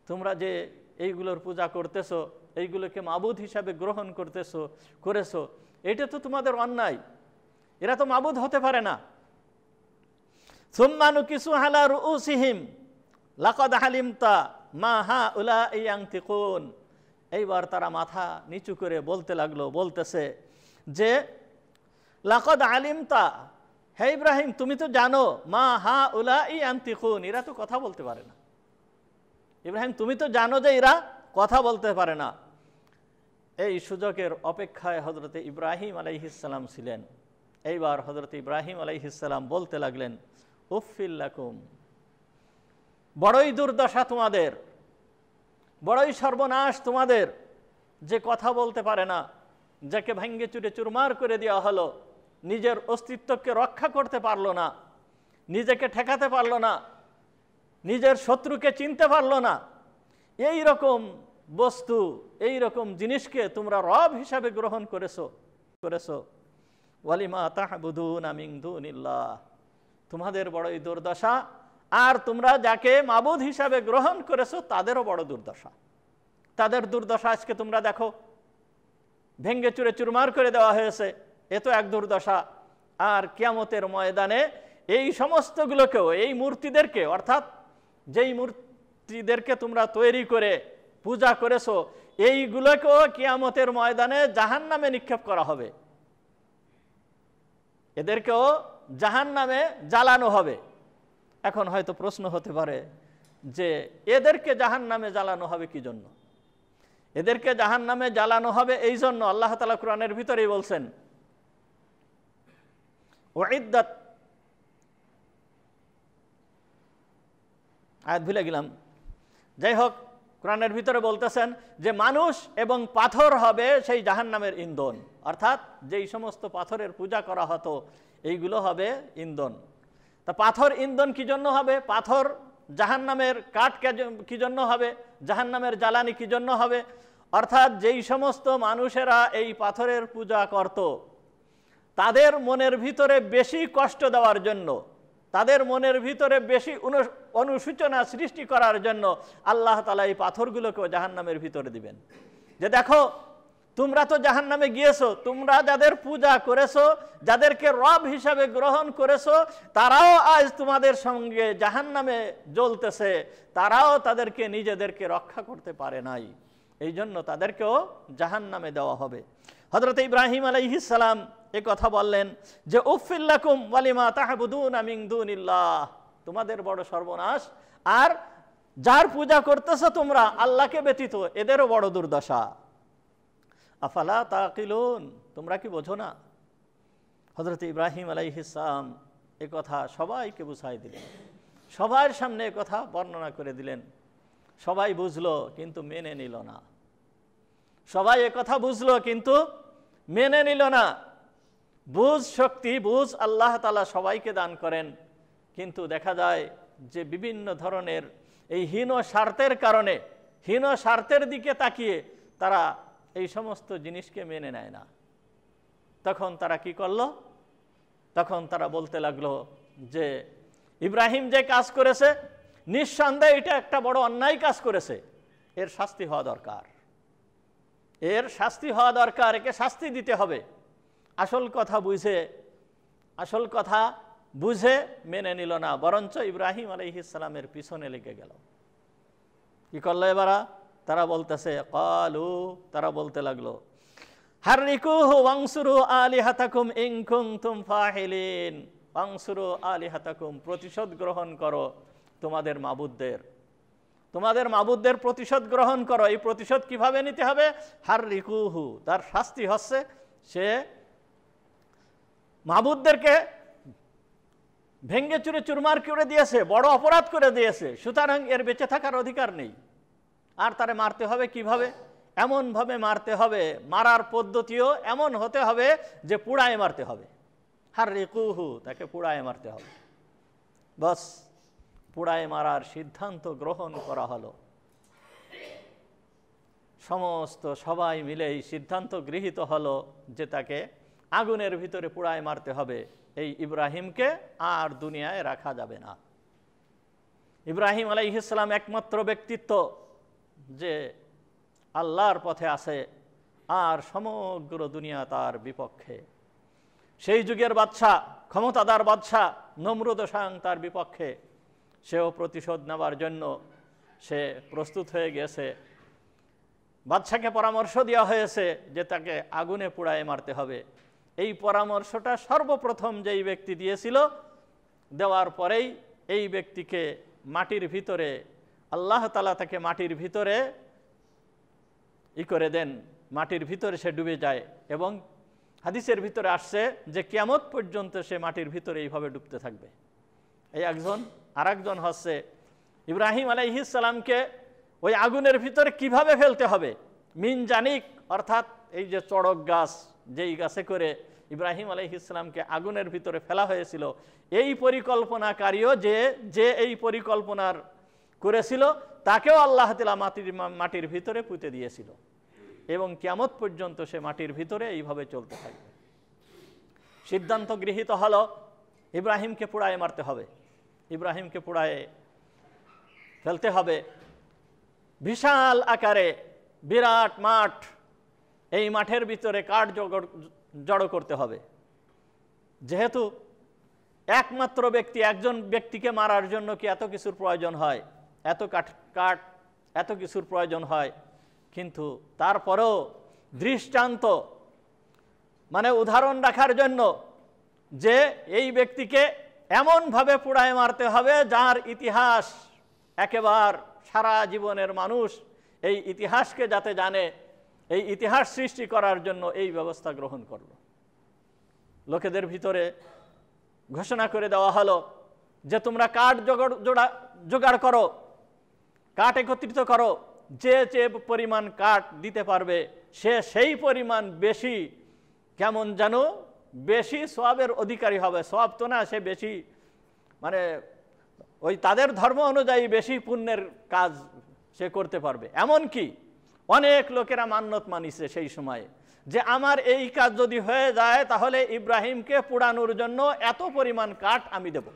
তোমরা যে এইগুলোর পূজা করতেছো, এইগুলোকে মাবুদ হিসাবে গ্রহণ করেছো, এটা তো তোমাদের অন্যায়, এরা তো মাবুদ হতে পারে না। সুম্মা নুকিসু আলা রুউসিহিম লাকাদ আলিমতা মা হাউলাই ইয়ানতিকুন। এইবার তারা মাথা নিচু করে বলতেছে যে লাকাদ আলিমতা, হে ইব্রাহিম তুমি তো জানো, মা হাউলাই ইয়ানতিকুন, এরা তো কথা বলতে পারে না। ইব্রাহিম তুমি তো জানো যে এরা কথা বলতে পারে না। এই সুযোগের অপেক্ষায় হযরত ইব্রাহিম আলাইহিস সালাম ছিলেন। এইবার হযরত ইব্রাহিম আলাইহিস সালাম বলতে লাগলেন, উফিল লাকুম, বড়ই দুর্দশা তোমাদের, বড়ই সর্বনাশ তোমাদের, যে কথা বলতে পারে না, যাকে ভেঙ্গে চুরে চুরমার করে দেওয়া হলো, নিজের অস্তিত্বকে রক্ষা করতে পারলো না, নিজেকে ঠেকাতে পারলো না, নিজের শত্রুকে চিনতে পারলো না, এই রকম বস্তু, এই রকম জিনিসকে তোমরা রব হিসাবে গ্রহণ করেছো। ওয়ালিমা তা'বুদুনা মিন দুনিল্লাহ, তোমাদের বড়ই দুর্দশা, আর তোমরা যাকে মাবুদ হিসাবে গ্রহণ করেছো তাদেরও বড় দুর্দশা। তাদের দুর্দশা আজকে তোমরা দেখো, ভেঙ্গে চুরে চুরমার করে দেওয়া হয়েছে, এ তো এক দুর্দশা। আর কিয়ামতের ময়দানে এই সমস্তগুলোকেও, এই মূর্তিদেরকে, অর্থাৎ যেই মূর্তিদেরকে তোমরা তৈরি করে পূজা করেছো, এইগুলোকেও কিয়ামতের ময়দানে জাহান্নামে নিক্ষেপ করা হবে, এদেরকেও জাহান্নামে জ্বালানো হবে। এখন হয়তো প্রশ্ন হতে পারে যে এদেরকে জাহান্নামে জ্বালানো হবে কি জন্য? এদেরকে জাহান্নামে জ্বালানো হবে এই জন্য, আল্লাহ তাআলা কোরআনের ভিতরেই বলছেন, উইদ্দাত, আয়াত ভুলে গেলাম, যাই হোক কোরআনের ভিতরে বলতেছেন যে মানুষ এবং পাথর হবে সেই জাহান্নামের ইন্ধন, অর্থাৎ যেই সমস্ত পাথরের পূজা করা হতো এইগুলো হবে ইন্ধন। তা পাথর ইন্ধন কি জন্য হবে? পাথর জাহান্নামের কাঠ কি জন্য হবে? জাহান্নামের জ্বালানি কি জন্য হবে? অর্থাৎ যেই সমস্ত মানুষেরা এই পাথরের পূজা করত তাদের মনের ভিতরে বেশি কষ্ট দেওয়ার জন্য, তাদের মনের ভিতরে বেশি অনুশোচনা সৃষ্টি করার জন্য আল্লাহ তাআলা এই পাথরগুলোকেও জাহান্নামের ভিতরে দিবেন, যে দেখো তোমরা তো জাহান্নামে গিয়েছো, তোমরা যাদের পূজা করেছো, যাদেরকে রব হিসাবে গ্রহণ করেছো, তারাও আজ তোমাদের সঙ্গে জাহান্নামে জ্বলতেছে, তারাও তাদেরকে নিজেদেরকে রক্ষা করতে পারে নাই, এই জন্য তাদেরকেও জাহান্নামে দেওয়া হবে। হযরত ইব্রাহিম আলাইহিস সালাম এ কথা বললেন যে উফিল লাকুম ওয়ালিমা তা'বুদুনা মিন দুনিল্লাহ, তোমাদের বড় সর্বনাশ, আর যার পূজা করতেছো তোমরা আল্লাহকে ব্যতীত এদেরও বড় দুর্দশা। আফালা তাকিলুন, তোমরা কি বোঝো না? হযরত ইব্রাহিম আলাইহিস সালাম এ কথা সবাইকে বুঝাই দিলেন, সবার সামনে এ কথা বর্ণনা করে দিলেন। সবাই বুঝলো কিন্তু মেনে নিল না। সবাই এ কথা বুঝলো কিন্তু মেনে নিল না। বুঝ শক্তি, বুঝ আল্লাহ তাআলা সবাইকে দান করেন, কিন্তু দেখা যায় যে বিভিন্ন ধরনের এই হীন স্বার্থের কারণে, হীন স্বার্থের দিকে তাকিয়ে তারা এই সমস্ত জিনিসকে মেনে নেয় না। তখন তারা কি করলো? তখন তারা বলতে লাগলো যে ইব্রাহিম যে কাজ করেছে নিঃসন্দেহে এটা একটা বড় অন্যায় কাজ করেছে, এর শাস্তি হওয়া দরকার, এর শাস্তি হওয়া দরকার, একে শাস্তি দিতে হবে। আসল কথা বুঝে মেনে নিল না, বরঞ্চ ইব্রাহিম আলাইহিস সালামের পিছনে লেগে গেল। কি করলো এবার? তারা বলতেছে ক্বালু, তারা বলতে লাগলো হাররিকুহু ওয়ানসুরু আলিহাতাকুম ইন কুনতুম ফাহিলিন, ওয়ানসুরু আলিহাতাকুম, প্রতিশোধ গ্রহণ করো তোমাদের মাবুদদের প্রতিশোধ গ্রহণ করো। এই প্রতিশোধ কিভাবে নিতে হবে? হাররিকুহু, তার শাস্তি হচ্ছে সে মাবুদদেরকে ভেঙ্গে চুরে চুরমার করে দিয়েছে, বড় অপরাধ করে দিয়েছে, সুতরাং এর বেঁচে থাকার অধিকার নেই। আর তারে মারতে হবে কিভাবে? এমনভাবে মারতে হবে, মারার পদ্ধতিও এমন হতে হবে যে পুড়ায় মারতে হবে। হাররিকুহু, তাকে পুড়ায় মারতে হবে। বস, পুড়ায় মারার সিদ্ধান্ত গ্রহণ করা হলো। সবাই মিলে এই সিদ্ধান্ত গৃহীত হলো যে তাকে আগুনের ভিতরে পুড়ায় মারতে হবে। এই ইব্রাহিমকে আর দুনিয়ায় রাখা যাবে না। ইব্রাহিম আলাইহিস সালাম একমাত্র ব্যক্তিত্ব যে আল্লাহর পথে আছে, আর সমগ্র দুনিয়া তার বিপক্ষে। সেই যুগের বাদশাহ, ক্ষমতাদার বাদশাহ নমরুদ স্বয়ং তার বিপক্ষে। সেও প্রতিশোধ নেওয়ার জন্য সে প্রস্তুত হয়ে গেছে। বাদশাকে পরামর্শ দেওয়া হয়েছে যে তাকে আগুনে পুড়ায় মারতে হবে। এই পরামর্শটা সর্বপ্রথম যেই ব্যক্তি দিয়েছিল, দেওয়ার পরেই এই ব্যক্তিকে মাটির ভিতরে, আল্লাহ তাআলা তাকে মাটির ভিতরে করে দেন, মাটির ভিতরে সে ডুবে যায়। এবং হাদিসের ভিতরে আসছে যে কিয়ামত পর্যন্ত সে মাটির ভিতরে এইভাবে ডুবতে থাকবে। এই একজন, আর একজন হচ্ছে ইব্রাহিম আলাইহিস সালামকে ওই আগুনের ভিতরে কিভাবে ফেলতে হবে। মিনজানিক, অর্থাৎ এই যে চড়ক গাছ, যেই গাছে করে ইব্রাহিম আলাইহিস সালামকে আগুনের ভিতরে ফেলা হয়েছিল, এই পরিকল্পনাকারীও যে এই পরিকল্পনার করেছিল তাকেও আল্লাহ তাআলা মাটির ভিতরে পুঁতে দিয়েছিল, এবং কিয়ামত পর্যন্ত সে মাটির ভিতরে এইভাবে চলতে থাকবে। সিদ্ধান্ত গৃহীত হলো ইব্রাহিমকে পুড়ায় মারতে হবে, ইব্রাহিমকে পুড়ায় ফেলতে হবে। বিশাল আকারে বিরাট মাঠ, এই মাঠের ভিতরে কাঠ জড়ো করতে হবে। যেহেতু একমাত্র ব্যক্তি, একজন ব্যক্তিকে মারার জন্য কি এত কিছুর প্রয়োজন হয়? এত কাঠ এত কিছুর প্রয়োজন হয়? কিন্তু তারপরেও দৃষ্টান্ত মানে উদাহরণ রাখার জন্য যে এই ব্যক্তিকে এমনভাবে পোড়ায় মারতে হবে যার ইতিহাস একেবারে সারা জীবনের মানুষ এই ইতিহাসকে যাতে জানে, এই ইতিহাস সৃষ্টি করার জন্য এই ব্যবস্থা গ্রহণ করল। লোকেদের ভিতরে ঘোষণা করে দেওয়া হলো যে তোমরা কাঠ জোগাড় করো, কাঠ একত্রিত করো, যে যে পরিমাণ কাঠ দিতে পারবে সে সেই পরিমাণ বেশি, কেমন যেন বেশি সওয়াবের অধিকারী হবে। সওয়াব তো না, সে বেশি মানে ওই তাদের ধর্ম অনুযায়ী বেশি পুণ্যের কাজ সে করতে পারবে। এমনকি অনেক লোকেরা মান্যত মানিছে সেই সময়ে যে আমার এই কাজ যদি হয়ে যায় তাহলে ইব্রাহিমকে পোড়ানোর জন্য এত পরিমাণ কাঠ আমি দেব,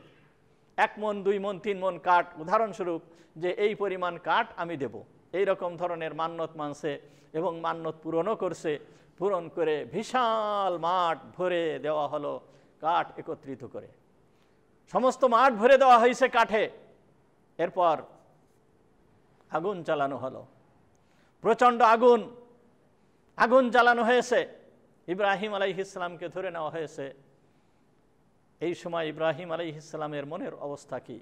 1 মণ 2 মণ 3 মণ কাঠ, উদাহরণস্বরূপ যে এই পরিমাণ কাঠ আমি দেব। এই রকম ধরনের মান্যত মানছে এবং মান্যত পূরণও করছে। পূরণ করে বিশাল মাঠ ভরে দেওয়া হলো কাঠ একত্রিত করে, সমস্ত মাঠ ভরে দেওয়া হয়েছে কাঠে। এরপর আগুন জ্বালানো হলো, প্রচণ্ড আগুন জ্বালানো হয়েছে। ইব্রাহিম আলাইহিস সালামকে ধরে নেওয়া হয়েছে। এই সময় ইব্রাহিম আলাইহিস সালামের মনের অবস্থা কি?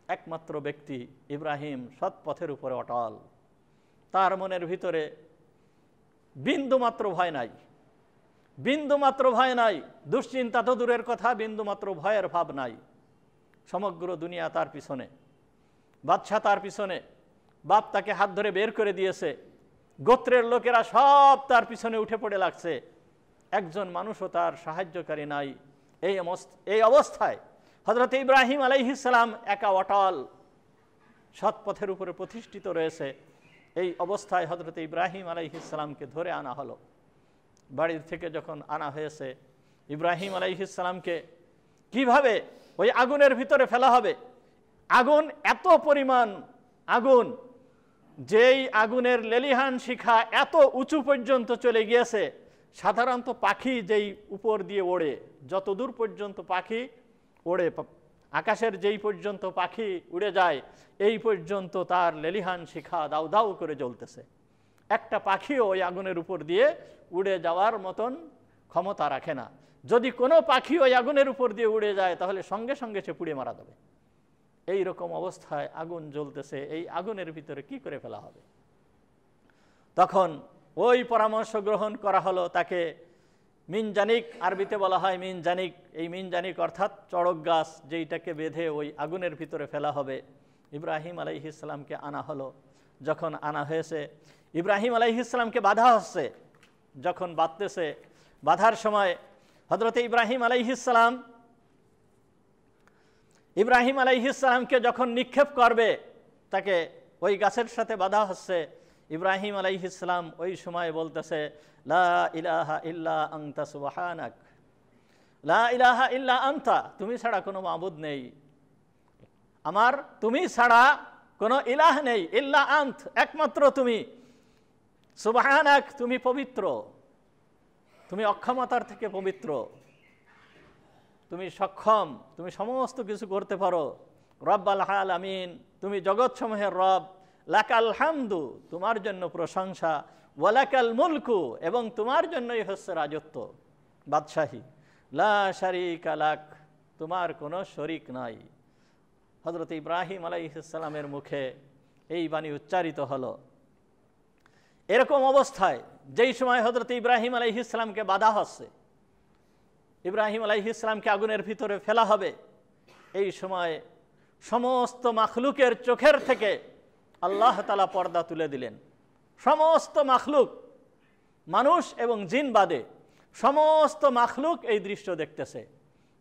একমাত্র ব্যক্তি ইব্রাহিম সৎ পথের উপরে অটল, তার মনের ভিতরে বিন্দুমাত্র ভয় নাই, বিন্দুমাত্র ভয় নাই। দুশ্চিন্তা তো দূরের কথা, বিন্দুমাত্র ভয়ের ভাব নাই। সমগ্র দুনিয়া তার পিছনে, বাদশা তার পিছনে, বাপ তাকে হাত ধরে বের করে দিয়েছে, গোত্রের লোকেরা সব তার পিছনে উঠে পড়ে লাগছে, একজন মানুষও তার সাহায্যকারী নাই। এই অবস্থায় হযরত ইব্রাহিম আলাইহিস সালাম একা অটল সৎ পথের উপরে প্রতিষ্ঠিত রয়েছে। এই অবস্থায় হযরত ইব্রাহিম আলাইহিস সালামকে ধরে আনা হলো। বাড়ির থেকে যখন আনা হয়েছে, ইব্রাহিম আলাইহিস সালামকে কিভাবে ওই আগুনের ভিতরে ফেলা হবে? আগুন এত পরিমাণ আগুন, যেই আগুনের লেলিহান শিখা এত উঁচু পর্যন্ত চলে গিয়েছে। সাধারণত পাখি যেই উপর দিয়ে ওড়ে, যত দূর পর্যন্ত পাখি ওড়ে, আকাশের যেই পর্যন্ত পাখি উড়ে যায় এই পর্যন্ত তার লেলিহান শিখা দাউ দাউ করে জ্বলতেছে। একটা পাখিও ওই আগুনের উপর দিয়ে উড়ে যাওয়ার মতন ক্ষমতা রাখে না। যদি কোনো পাখি ওই আগুনের উপর দিয়ে উড়ে যায় তাহলে সঙ্গে সঙ্গে সে পুড়ে মারা যাবে। এই রকম অবস্থায় আগুন জ্বলতেছে, এই আগুনের ভিতরে কি করে ফেলা হবে? তখন ওই পরামর্শ গ্রহণ করা হলো, তাকে মিনজানিক, আরবিতে বলা হয় মিনজানিক। এই মিনজানিক অর্থাৎ চড়ক গাছ, যেইটাকে বেঁধে ওই আগুনের ভিতরে ফেলা হবে। ইব্রাহিম আলাইহিস সালামকে আনা হলো। যখন আনা হয়েছে, ইব্রাহিম আলাইহিস সালামকে বাধা হচ্ছে। যখন বাঁধতেছে, বাধার সময় হযরত ইব্রাহিম আলাইহিস সালামকে যখন নিক্ষেপ করবে, তাকে ওই গাছের সাথে বাধা হচ্ছে। ইব্রাহিম আলাইহিস সালাম ওই সময় বলতেছে, লা ইলাহা ইল্লা আনতা সুবহানাক, লা ইলাহা ইল্লা আনতা, তুমি ছাড়া কোনো মাবুদ নেই, আমার তুমি ছাড়া কোনো ইলাহ নেই, ইল্লা আন্ত, একমাত্র তুমি, সুবহানাক, তুমি পবিত্র, তুমি অক্ষমতার থেকে পবিত্র, তুমি সক্ষম, তুমি সমস্ত কিছু করতে পারো, রব্বাল আলামিন, তুমি জগৎসমূহের রব, লাকাল হামদু, তোমার জন্য প্রশংসা, ওয়ালাকাল মুলকু, এবং তোমার জন্যই হচ্ছে রাজত্ব, বাদশাহী, লা শারীকা লাক, তোমার কোনো শরীক নাই। হযরত ইব্রাহিম আলাইহিস সালামের মুখে এই বাণী উচ্চারিত হলো। এরকম অবস্থায় যেই সময় হযরত ইব্রাহিম আলাইহিস সালামকে বাধা হচ্ছে, ইব্রাহিম আলাইহিস সালামকে আগুনের ভিতরে ফেলা হবে, এই সময় সমস্ত মাখলুকের চোখের থেকে আল্লাহ তাআলা পর্দা তুলে দিলেন। সমস্ত মাখলুক, মানুষ এবং জিন বাদে সমস্ত মাখলুক এই দৃশ্য দেখতেছে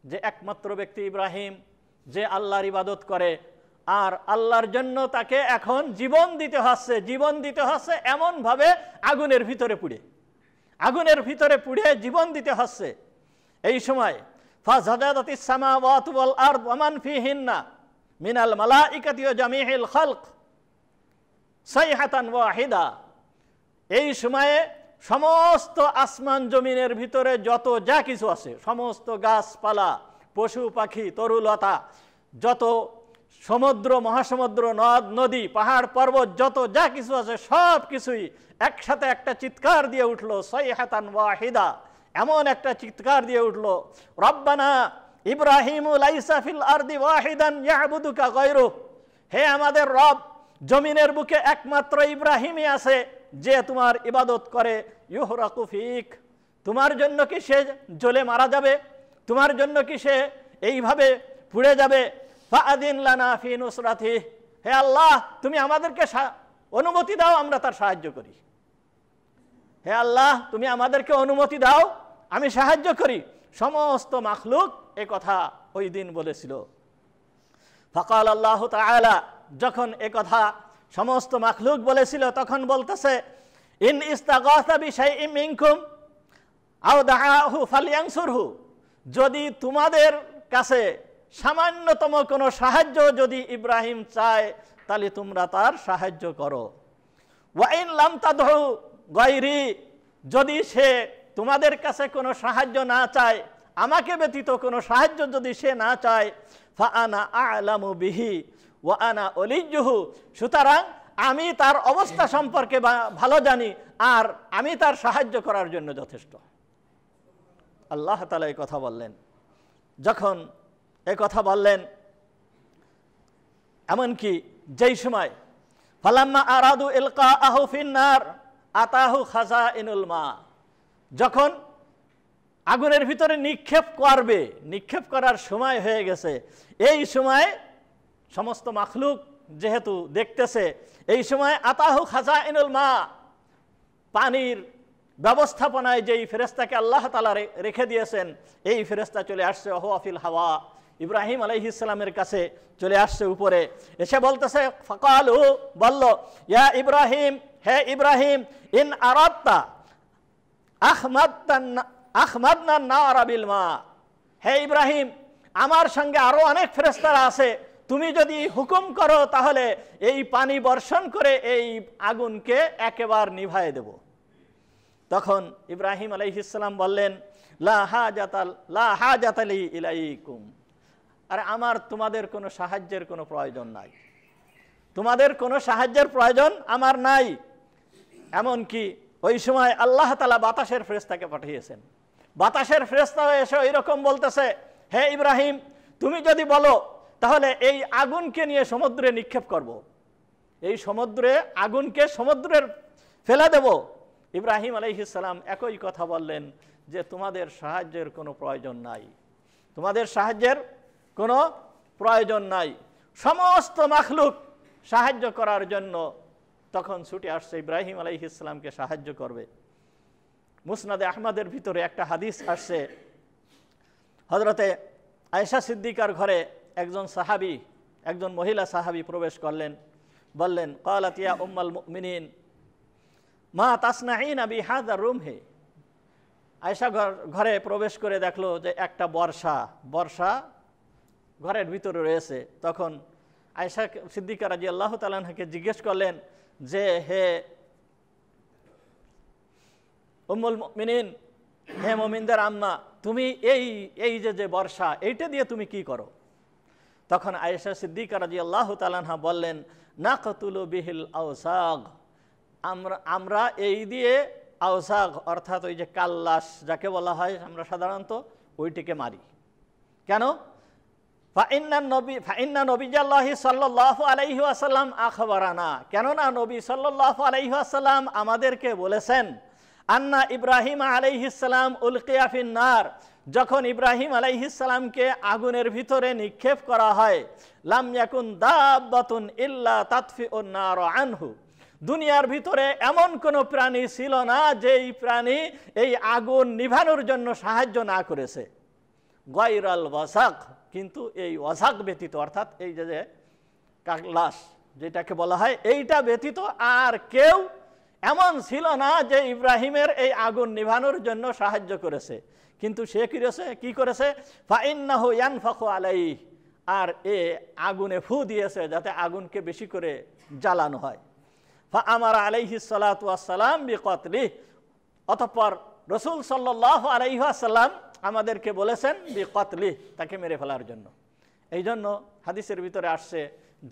যে একমাত্র ব্যক্তি ইব্রাহিম, যে আল্লাহর ইবাদত করে, আর আল্লাহর জন্য তাকে এখন জীবন দিতে হচ্ছে এমনভাবে আগুনের ভিতরে পুড়ে জীবন দিতে হচ্ছে। এই সময় ফাজাদাতিস সামাওয়াতু ওয়াল আরদ ওয়া মান ফিহিন্না মিনাল মালাইকাতি ওয়া জামিউল খালক সাইহাতান ওয়াহিদা। এই সময়ে সমস্ত আসমান জমিনের ভিতরে যত যা কিছু আছে, সমস্ত গাছপালা, পশু পাখি তরুলতা, যত সমুদ্র মহাসমুদ্র নদ নদী পাহাড় পর্বত যত যা কিছু আছে সব কিছুই একসাথে একটা চিৎকার দিয়ে উঠলো, সাইহাতান ওয়াহিদা, এমন একটা চিৎকার দিয়ে উঠলো, রব্বানা ইব্রাহিমু লাইসা ফিল আরদি ওয়াহিদান ইয়াবুদুকা গায়রু, হে আমাদের রব, জমিনের বুকে একমাত্র ইব্রাহিমই আছে যে তোমার ইবাদত করে, ইউহরাকু ফিক, তোমার জন্য কি সে জ্বলে মারা যাবে, তোমার জন্য কি সে এইভাবে পুড়ে যাবে, ফাআদিন লানা ফি নুসরাতিহি, হে আল্লাহ তুমি আমাদেরকে অনুমতি দাও আমরা তার সাহায্য করি, হে আল্লাহ তুমি আমাদেরকে অনুমতি দাও আমি সাহায্য করি। সমস্ত মাখলুক এ কথা ওই দিন বলেছিল। ফাকাল আল্লাহ তাআলা, যখন এ কথা সমস্ত মাখলুক বলেছিল তখন বলতেছে, ইন ইস্তাগাসা বিশাইইন মিনকুম আও দাআহু ফালইয়ানসুরহু, যদি তোমাদের কাছে সামান্যতম কোনো সাহায্য যদি ইব্রাহিম চায় তাহলে তোমরা তার সাহায্য করো। ওয়া ইন লাম তাদউ গায়রি, যদি সে তোমাদের কাছে কোনো সাহায্য না চায়, আমাকে ব্যতীত কোনো সাহায্য যদি সে না চায়, ফা আনা আ'লামু বিহি ওয়া আনা ওলিয়্যুহু, সুতরাং আমি তার অবস্থা সম্পর্কে ভালো জানি আর আমি তার সাহায্য করার জন্য যথেষ্ট। আল্লাহ তাআলা এই কথা বললেন। যখন এ কথা বললেন, এমনকি যেই সময় ফালাম্মা আরাদু ইলকাআহু ফিন্নার আতাহু খাজাইনুল মা, যখন আগুনের ভিতরে নিক্ষেপ করবে, নিক্ষেপ করার সময় হয়ে গেছে, এই সময় সমস্ত মাখলুক যেহেতু দেখতেছে, এই সময় আতাহু খাজাইনুল মা, পানির ব্যবস্থাপনায় যেই ফেরেশতাকে আল্লাহ তাআলা রেখে দিয়েছেন এই ফেরেশতা চলে আসছে, ওয়াফিল হাওয়া, ইব্রাহিম আলাইহিস সালামের কাছে চলে আসছে উপরে, এসে বলতেছে, ফাকালু, বলল, ইয়া ইব্রাহিম, হে ইব্রাহিম, ইন আরাদতা আখমাদনা নারা বিল মা, হে ইব্রাহিম আমার সঙ্গে আরো অনেক ফেরেশতারা আছে, তুমি যদি হুকুম করো তাহলে এই পানি বর্ষণ করে এই আগুনকে একেবারে নিভায়ে দেব। তখন ইব্রাহিম আলাইহিস সালাম বললেন, লা হাজাতা লি ইলাইকুম, আরে আমার তোমাদের কোনো সাহায্যের কোনো প্রয়োজন নাই, তোমাদের কোনো সাহায্যের প্রয়োজন আমার নাই। এমনকি ওই সময় আল্লাহ তাআলা বাতাসের ফেরেশতাকে পাঠিয়েছেন, বাতাসের ফেরেশতা এসে এরকম বলতেছে, হে ইব্রাহিম তুমি যদি বলো তাহলে এই আগুনকে নিয়ে সমুদ্রে নিক্ষেপ করব, এই সমুদ্রে আগুনকে সমুদ্রের ফেলে দেব। ইব্রাহিম আলাইহিস সালাম একই কথা বললেন যে তোমাদের সাহায্যের কোনো প্রয়োজন নাই, তোমাদের সাহায্যের কোনো প্রয়োজন নাই। সমস্ত মাখলুক সাহায্য করার জন্য তখন ছুটে আসছে ইব্রাহিম আলাইহিস সালামকে সাহায্য করবে। মুসনাদে আহমদের ভিতরে একটা হাদিস আসছে, হযরতে আয়েশা সিদ্দিকার ঘরে একজন সাহাবী, একজন মহিলা সাহাবী প্রবেশ করলেন, বললেন, ক্বালাত ইয়া উম্মাল মুমিনিন মা তাসনাঈনা বিহাযা রুমহি, আয়েশা ঘরে প্রবেশ করে দেখলো যে একটা বর্ষা ঘরের ভিতরে রয়েছে। তখন আয়েশা সিদ্দিকা রাদিয়াল্লাহু তাআলা আনহাকে জিজ্ঞেস করলেন যে, হে উম্মুল মুমিনিন, হে মুমিনদের আম্মা, তুমি এই যে বর্ষা এইটা দিয়ে তুমি কি করো? তখন আয়েশা সিদ্দিকা রাদিয়াল্লাহু তাআলা আনহা বললেন, নাকতুলু বিহিল আওসাগ, আমরা এই দিয়ে আওসাগ অর্থাৎ ওই যে কাল্লাস যাকে বলা হয় আমরা সাধারণত ওইটিকে মারি। কেন? ফাইন্না নবিয়াল্লাহি সাল্লাল্লাহু আলাইহি ওয়াসাল্লাম আখবারানা, কেননা নবী সাল্লাল্লাহু আলাইহি ওয়াসাল্লাম আমাদেরকে বলেছেন, আন্না ইব্রাহিম আলাইহিস সালাম উলকিয়া ফিন নার, যখন ইব্রাহিম আলাইহিস সালামকে আগুনের ভিতরে নিক্ষেপ করা হয়, লাম ইয়াকুন দাব্বাতুন ইল্লা তাতফিউন নার আনহু, দুনিয়ার ভিতরে এমন কোনো প্রাণী ছিল না যেই প্রাণী এই আগুন নিভানোর জন্য সাহায্য না করেছে, গায়রাল ওয়াসাক, কিন্তু এই ওয়াসাক ব্যতীত অর্থাৎ এই যে কাল্লাস যেটাকে বলা হয় এইটা ব্যতীত আর কেউ এমন ছিল না যে ইব্রাহিমের এই আগুন নিভানোর জন্য সাহায্য করেছে। কিন্তু সে কি করেছে? ফাইন্নাহু ইয়ানফাখু আলাইহি, আর এ আগুনে ফু দিয়েছে যাতে আগুনকে বেশি করে জ্বালানো হয়। ফা আমারা আলাইহিস সালাতু ওয়াস সালাম বিকতলিহি, অতঃপর রাসূল সাল্লাল্লাহু আলাইহি ওয়াসাল্লাম আমাদেরকে বলেছেন বিকতলি, তাকে মেরে ফেলার জন্য। এই জন্য হাদিসের ভিতরে আসছে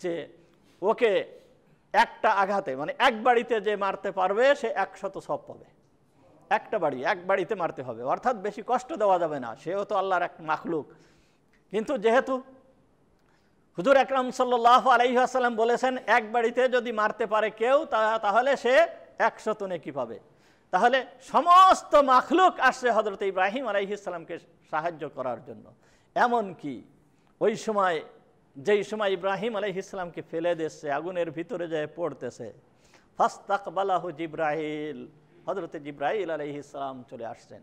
যে ওকে একটা আঘাতে, মানে এক বাড়িতে যে মারতে পারবে সে 100 সওয়াব পাবে। একটা বাড়ি, এক বাড়িতে মারতে হবে, অর্থাৎ বেশি কষ্ট দেওয়া যাবে না, সেও তো আল্লাহর এক মাখলুক। কিন্তু যেহেতু হুজুর আকরাম সাল্লাল্লাহু আলাইহি ওয়াসাল্লাম বলেছেন এক বাড়িতে যদি মারতে পারে কেউ তাহলে সে 100 নেকি পাবে, তাহলে সমস্ত মাখলুক আসছে হযরত ইব্রাহিম আলাইহিস সালামকে সাহায্য করার জন্য। এমন কি ওই সময়, যেই সময় ইব্রাহিম আলাইহিস সালামকে ফেলে দিচ্ছে, আগুনের ভিতরে যায় পড়তেছে, ফাস্তাকবালাহু জিবরাইল, হযরত জিবরাইল আলাইহিস সালাম চলে আসছেন।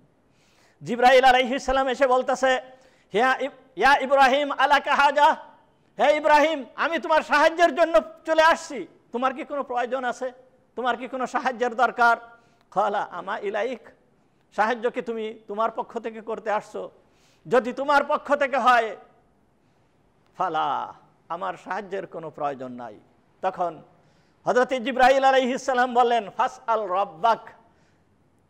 জিবরাইল আলাইহিস সালাম এসে বলতেছে, ইয়া ইব্রাহিম আলাকা হাজা, হে ইব্রাহিম আমি তোমার সাহায্যের জন্য চলে আসছি, তোমার কি কোনো প্রয়োজন আছে, তোমার কি কোনো সাহায্যের দরকার? ক্বালা আমা ইলাইক, সাহায্য কি তুমি তোমার পক্ষ থেকে করতে আসছো? যদি তোমার পক্ষ থেকে হয় ফালা, আমার সাহায্যের কোনো প্রয়োজন নাই। তখন হযরত জিবরাইল আলাইহিস সালাম বললেন, ফাসআল রাব্বাক,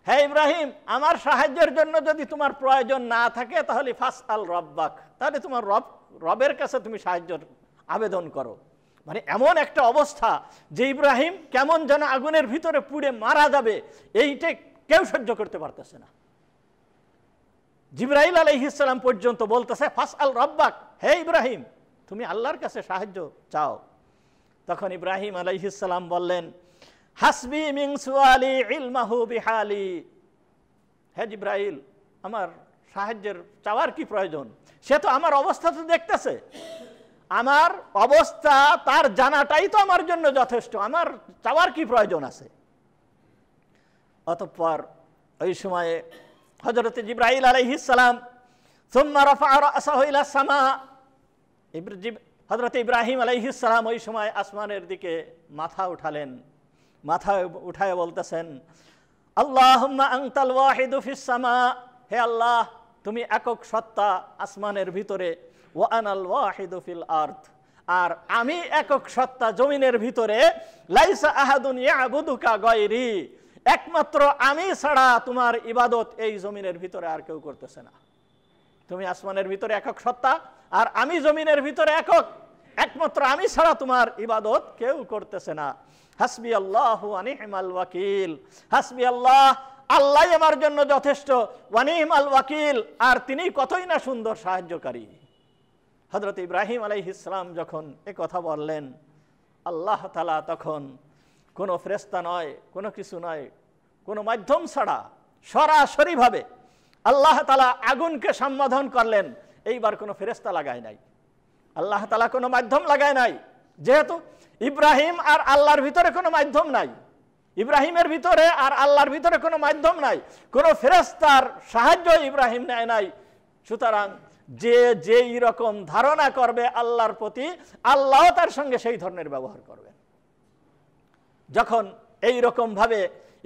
হে ইব্রাহিম আমার সাহায্যের জন্য যদি তোমার প্রয়োজন না থাকে তাহলে ফাসআল রাব্বাক, তাহলে তোমার রবের কাছে তুমি সাহায্যের আবেদন করো। মানে এমন একটা অবস্থা যে ইব্রাহিম কেমন যেন আগুনের ভিতরে পুড়ে মারা যাবে, এইটা কেউ সহ্য করতে পারতেছে না। জিবরাইল আলাইহিস সালাম পর্যন্ত বলতেছে ফাসআল রাব্বাক, হে ইব্রাহিম তুমি আল্লাহর কাছে সাহায্য চাও। তখন ইব্রাহিম আলাইহিস সালাম বললেন, হাসবি মিন সুআলি ইলমাহু বিহালি, হে জিবরাইল আমার সাহায্যের চাওয়ার কি প্রয়োজন, সে তো আমার অবস্থা তো দেখতেছে, আমার অবস্থা তার জানাটাই তো আমার জন্য যথেষ্ট, আমার চাওয়ার কি প্রয়োজন আছে। অতঃপর ওই সময়ে হযরত জিবরাইল আলাইহিস সালাম সুম্মা রাফা রাসাহু ইলা সামা, হযরত ইব্রাহিম আলাইহিস সালাম ওই সময় আসমানের দিকে মাথা উঠালেন, মাথা উঠায় বলতেছেন, আল্লাহুম্মা আনতাল ওয়াহিদু ফিস সামা, হে আল্লাহ তুমি একক সত্তা আসমানের ভিতরে, ওয়া আনাল ওয়াহিদু ফিল আরদ, আর আমি একক সত্তা জমিনের ভিতরে, লাইসা আহাদুন ইয়াবুদুকা গায়রি, একমাত্র আমি ছাড়া তোমার ইবাদত এই জমিনের ভিতরে আর কেউ করতেছে না। তুমি আসমানের ভিতরে একক সত্তা আর আমি জমিনের ভিতরে একক, একমাত্র আমি ছাড়া তোমার ইবাদত কেউ করতেছে না। হাসবি আল্লাহু ওয়া নি'মাল ওয়াকিল, হাসবি আল্লাহ, আল্লাহ আমার জন্য যথেষ্ট, ওয়া নি'মাল ওয়াকিল, আর তিনি কতই না সুন্দর সাহায্যকারী। হযরত ইব্রাহিম আলাইহিস সালাম যখন এই কথা বললেন, আল্লাহ তাআলা তখন কোনো ফেরেশতা নয়, কোনো কিছু নয়, কোনো মাধ্যম ছাড়া সরাসরিভাবে আল্লাহ তাআলা আগুনকে সম্বোধন করলেন। এইবার কোনো ফেরেশতা লাগায় নাই, আল্লাহ তাআলা কোনো মাধ্যম লাগায় নাই, যেহেতু ইব্রাহিম আর আল্লাহর ভিতরে কোনো মাধ্যম নাই, ইব্রাহিমের ভিতরে আর আল্লাহর ভিতরে কোনো মাধ্যম নাই, কোনো ফেরেশতার সাহায্য ইব্রাহিম নেয় নাই। সুতরাং যে যেই রকম ধারণা করবে আল্লাহর প্রতি, আল্লাহ তার সঙ্গে সেই ধরনের ব্যবহার করবেন। যখন এই রকম ভাবে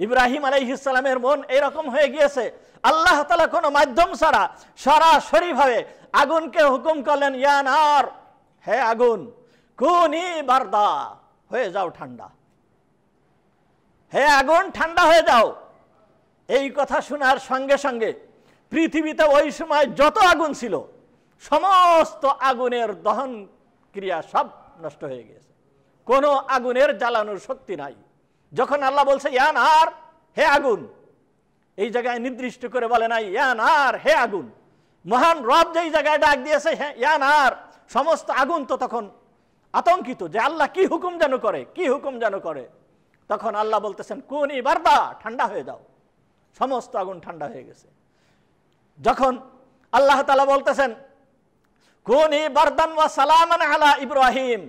ইব্রাহিম আলাইহিস সালামের মন এইরকম হয়ে গিয়েছে, আল্লাহ তাআলা কোনো মাধ্যম ছাড়া সরাসরিভাবে আগুনকে হুকুম করলেন, ইয়া নার, হে আগুন, কুনি বারদা, হয়ে যাও ঠান্ডা, হে আগুন ঠান্ডা হয়ে যাও। এই কথা শোনার সঙ্গে সঙ্গে পৃথিবীতে ওই সময় যত আগুন ছিল সমস্ত আগুনের দহন ক্রিয়া সব নষ্ট হয়ে গেছে, কোনো আগুনের জ্বালানোর শক্তি নাই। যখন আল্লাহ বলছে ইয়া নার, হে আগুন, এই জায়গায় নির্দিষ্ট করে বলে নাই ইয়া নার, হে আগুন। মহান রব যেই জায়গায় ডাক দিয়েছে ইয়া নার, সমস্ত আগুন তো তখন আতঙ্কিত যে আল্লাহ কি হুকুম যেন করে, কি হুকুম যেন করে। তখন আল্লাহ বলতেছেন কুনি বারদা, ঠান্ডা হয়ে যাও, সমস্ত আগুন ঠান্ডা হয়ে গেছে। যখন আল্লাহ তাআলা বলতেছেন কুনি বারদান ওয়া সালামান আলা ইব্রাহিম,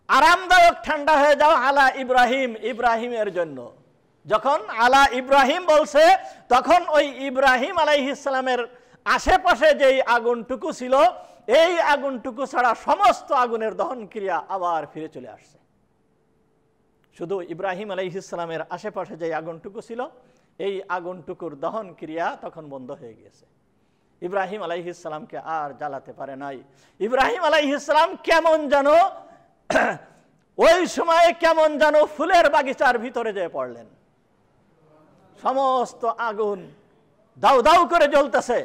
আরামদায়ক ঠান্ডা হয়ে যাও আলা ইব্রাহিম, ইব্রাহিমের জন্য। যখন আলা ইব্রাহিম বলছে তখন ওই ইব্রাহিম আলাইহিস সালামের আশেপাশে যেই আগুনটুকু ছিল, এই আগুনটুকু ছাড়া সমস্ত আগুনের দহন ক্রিয়া আবার ফিরে চলে আসছে। শুধু ইব্রাহিম আলাইহিস সালামের আশেপাশে যেই আগুনটুকু ছিল, এই আগুনটুকুর দহন ক্রিয়া তখন বন্ধ হয়ে গেছে। ইব্রাহিম আলাইহিস সালামকে আর জ্বালাতে পারে নাই। ইব্রাহিম আলাইহিস সালাম কেমন যেন ওই সময়ে কেমন যেন ফুলের বাগিচার ভিতরে যেয়ে পড়লেন। সমস্ত আগুন দাউ দাউ করে জ্বলতেছে,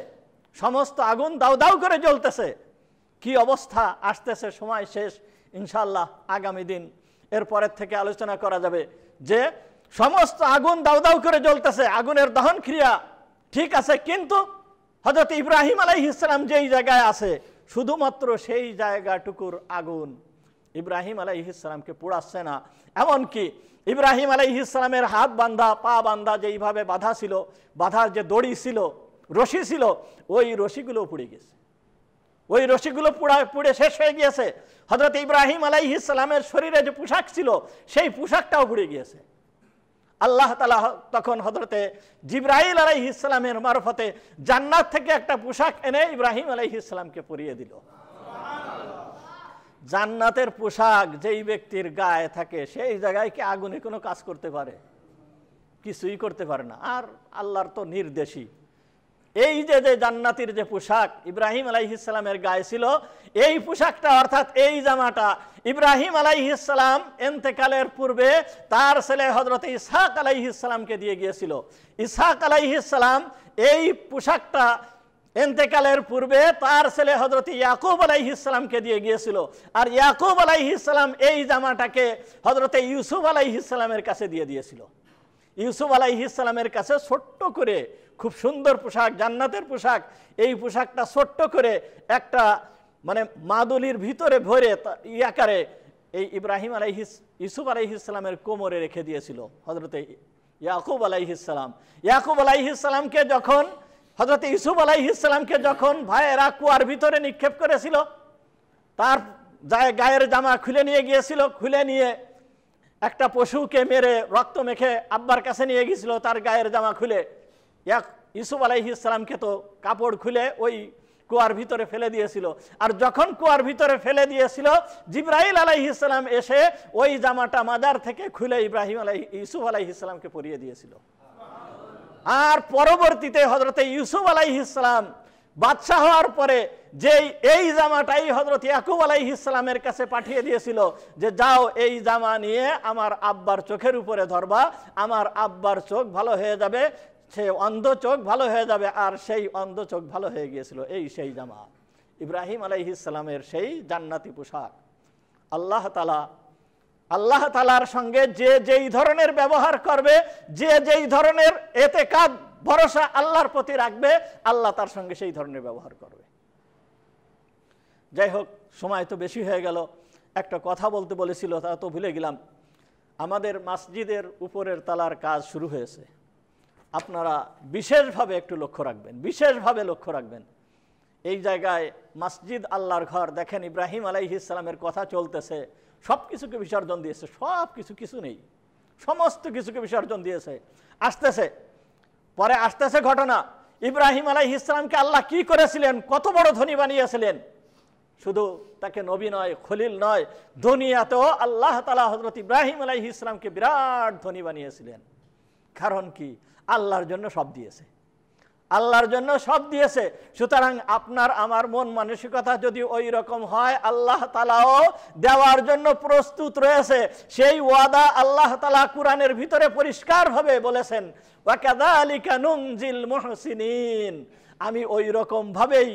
সমস্ত আগুন দাউ দাউ করে জ্বলতেছে। কি অবস্থা আসতেছে, সময় শেষ, ইনশাআল্লাহ আগামী দিন এরপরের থেকে আলোচনা করা যাবে যে সমস্ত আগুন দাউ দাউ করে জ্বলতেছে, আগুনের দহন ক্রিয়া ঠিক আছে, কিন্তু হযরত ইব্রাহিম আলাইহিস সালাম যেই জায়গায় আছে শুধুমাত্র সেই জায়গাটুকুর আগুন ইব্রাহিম আলাইহিস সালামকে পোড়াচ্ছে না। এমনকি ইব্রাহিম আলাইহিস সালামের হাত বাঁধা, পা বাঁধা যেইভাবে বাঁধা ছিল, বাঁধার যে দড়ি ছিল, রশি ছিল, ওই রশিগুলো পুড়ে গেছে, ওই রশিগুলো পুড়ে শেষ হয়ে গিয়েছে। হযরত ইব্রাহিম আলাইহিস সালামের শরীরে যে পোশাক ছিল সেই পোশাকটাও পুড়ে গিয়েছে। আল্লাহ তাআলা তখন হযরতে জিবরাইল আলাইহিস সালামের মারফতে জান্নাত থেকে একটা পোশাক এনে ইব্রাহিম আলাইহিস সালামকে পরিয়ে দিল। জান্নাতের পোশাক যেই ব্যক্তির গায়ে থাকে সেই জায়গায় কি আগুনে কোনো কাজ করতে পারে? কিছুই করতে পারে না। আর আল্লাহর তো নির্দেশই, এই যে জান্নাতের যে পোশাক ইব্রাহিম আলাইহিস সালামের গায়ে ছিল, এই পোশাকটা অর্থাৎ এই জামাটা ইব্রাহিম আলাইহিস সালাম ইন্তেকালের পূর্বে তার ছেলে হযরত ইসহাক আলাইহিস সালামকে দিয়ে গিয়েছিল। ইসহাক আলাইহিস সালাম এই পোশাকটা ইন্তেকালের পূর্বে তার ছেলে হযরত ইয়াকুব আলাইহিস সালামকে দিয়ে গিয়েছিল। আর ইয়াকুব আলাইহিস সালাম এই জামাটাকে হযরত ইউসুফ আলাইহিস সালামের কাছে দিয়ে দিয়েছিল। ইউসুফ আলাইহিস সালামের কাছে ছোট্ট করে খুব সুন্দর পোশাক, জান্নাতের পোশাক, এই পোশাকটা ছোট্ট করে একটা মানে মাদুলির ভিতরে ভরে ইয়াকারে এই ইউসুফ আলাইহিস সালামের কোমরে রেখে দিয়েছিল হযরত ইয়াকুব আলাইহিস সালাম। ইয়াকুব আলাইহিস সালামকে যখন হযরত ইউসুফ আলাইহিস সালামকে যখন ভাইয়েরা কুয়ার ভিতরে নিক্ষেপ করেছিল, তার গায়ের জামা খুলে নিয়ে গিয়েছিল, খুলে নিয়ে একটা পশুকে মেরে রক্ত মেখে আব্বার কাছে নিয়ে গিয়েছিল তার গায়ের জামা খুলে। ইউসুফ আলাইহিস সালামকে তো কাপড় খুলে ওই কুয়ার ভিতরে ফেলে দিয়েছিল। আর যখন কুয়ার ভিতরে ফেলে দিয়েছিল, জিবরাইল আলাইহিস সালাম এসে ওই জামাটা মাজার থেকে খুলে ইউসুফ আলাইহিস সালামকে পরিয়ে দিয়েছিল। আর পরবর্তীতে হযরত ইউসুফ আলাইহিস সালাম বাদশাহ হওয়ার পরে যেই এই জামাটাই হযরত ইয়াকুব আলাইহিস সালামের কাছে পাঠিয়ে দিয়েছিল যে যাও এই জামা নিয়ে আমার আব্বার চোখের উপরে ধরবা, আমার আব্বার চোখ ভালো হয়ে যাবে, সে অন্ধ চোখ ভালো হয়ে যাবে। আর সেই অন্ধ চোখ ভালো হয়ে গিয়েছিল এই সেই জামা, ইব্রাহিম আলাইহিস সালামের সেই জান্নাতি পোশাক। আল্লাহ তাআলার সঙ্গে যে যেই ধরনের ব্যবহার করবে, যে যেই ধরনের এতেকাদ ভরসা আল্লাহর প্রতি রাখবে, আল্লাহ তার সঙ্গে সেই ধরনের ব্যবহার করবে। যাই হোক, সময় তো বেশি হয়ে গেল, একটা কথা বলতে বলেছিল তা তো ভুলে গেলাম। আমাদের মসজিদের উপরের তলার কাজ শুরু হয়েছে, আপনারা বিশেষভাবে একটু লক্ষ্য রাখবেন, বিশেষভাবে লক্ষ্য রাখবেন। এই জায়গায় মসজিদ আল্লাহর ঘর, দেখেন ইব্রাহিম আলাইহিস সালামের কথা চলতেছে, সব কিছুকে বিসর্জন দিয়েছে, সব কিছু নেই, সমস্ত কিছুকে বিসর্জন দিয়েছে। পরে আসতেছে ঘটনা, ইব্রাহিম আলাইহিস সালামকে আল্লাহ কি করেছিলেন, কত বড় ধনী বানিয়েছিলেন। শুধু তাকে নবী নয়, খলিল নয়, দুনিয়াতেও আল্লাহ তাআলা হযরত ইব্রাহিম আলাইহিস সালামকে বিরাট ধনী বানিয়েছিলেন। কারণ কি? আল্লাহর জন্য সব দিয়েছে, আল্লাহর জন্য সব দিয়েছে। সুতরাং আপনার আমার মন মানসিকতা যদি ওই রকম হয়, আল্লাহ তাআলাও দেওয়ার জন্য প্রস্তুত রয়েছে। সেই ওয়াদা আল্লাহ তাআলা কুরআনের ভিতরে পরিষ্কারভাবে বলেছেন, ওয়া কাযালিকা নুনজিল মুহসিনিন, আমি ওই রকম ভাবেই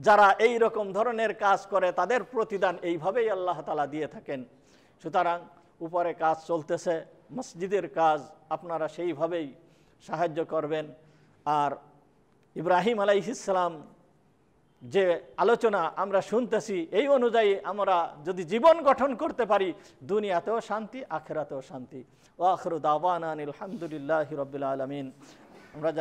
যারা এই রকম ধরনের কাজ করে তাদের প্রতিদান এইভাবেই আল্লাহ তাআলা দিয়ে থাকেন। সুতরাং উপরে কাজ চলতেছে, মসজিদের কাজ, আপনারা সেইভাবেই সাহায্য করবেন। আর ইব্রাহিম আলাইহিস সালাম যে আলোচনা আমরা শুনতেছি, এই অনুযায়ী আমরা যদি জীবন গঠন করতে পারি, দুনিয়াতেও শান্তি, আখিরাতেও শান্তি। ওয়া আখিরু দাওয়ানা আনিল হামদুলিল্লাহি রাব্বিল আলামিন। আমরা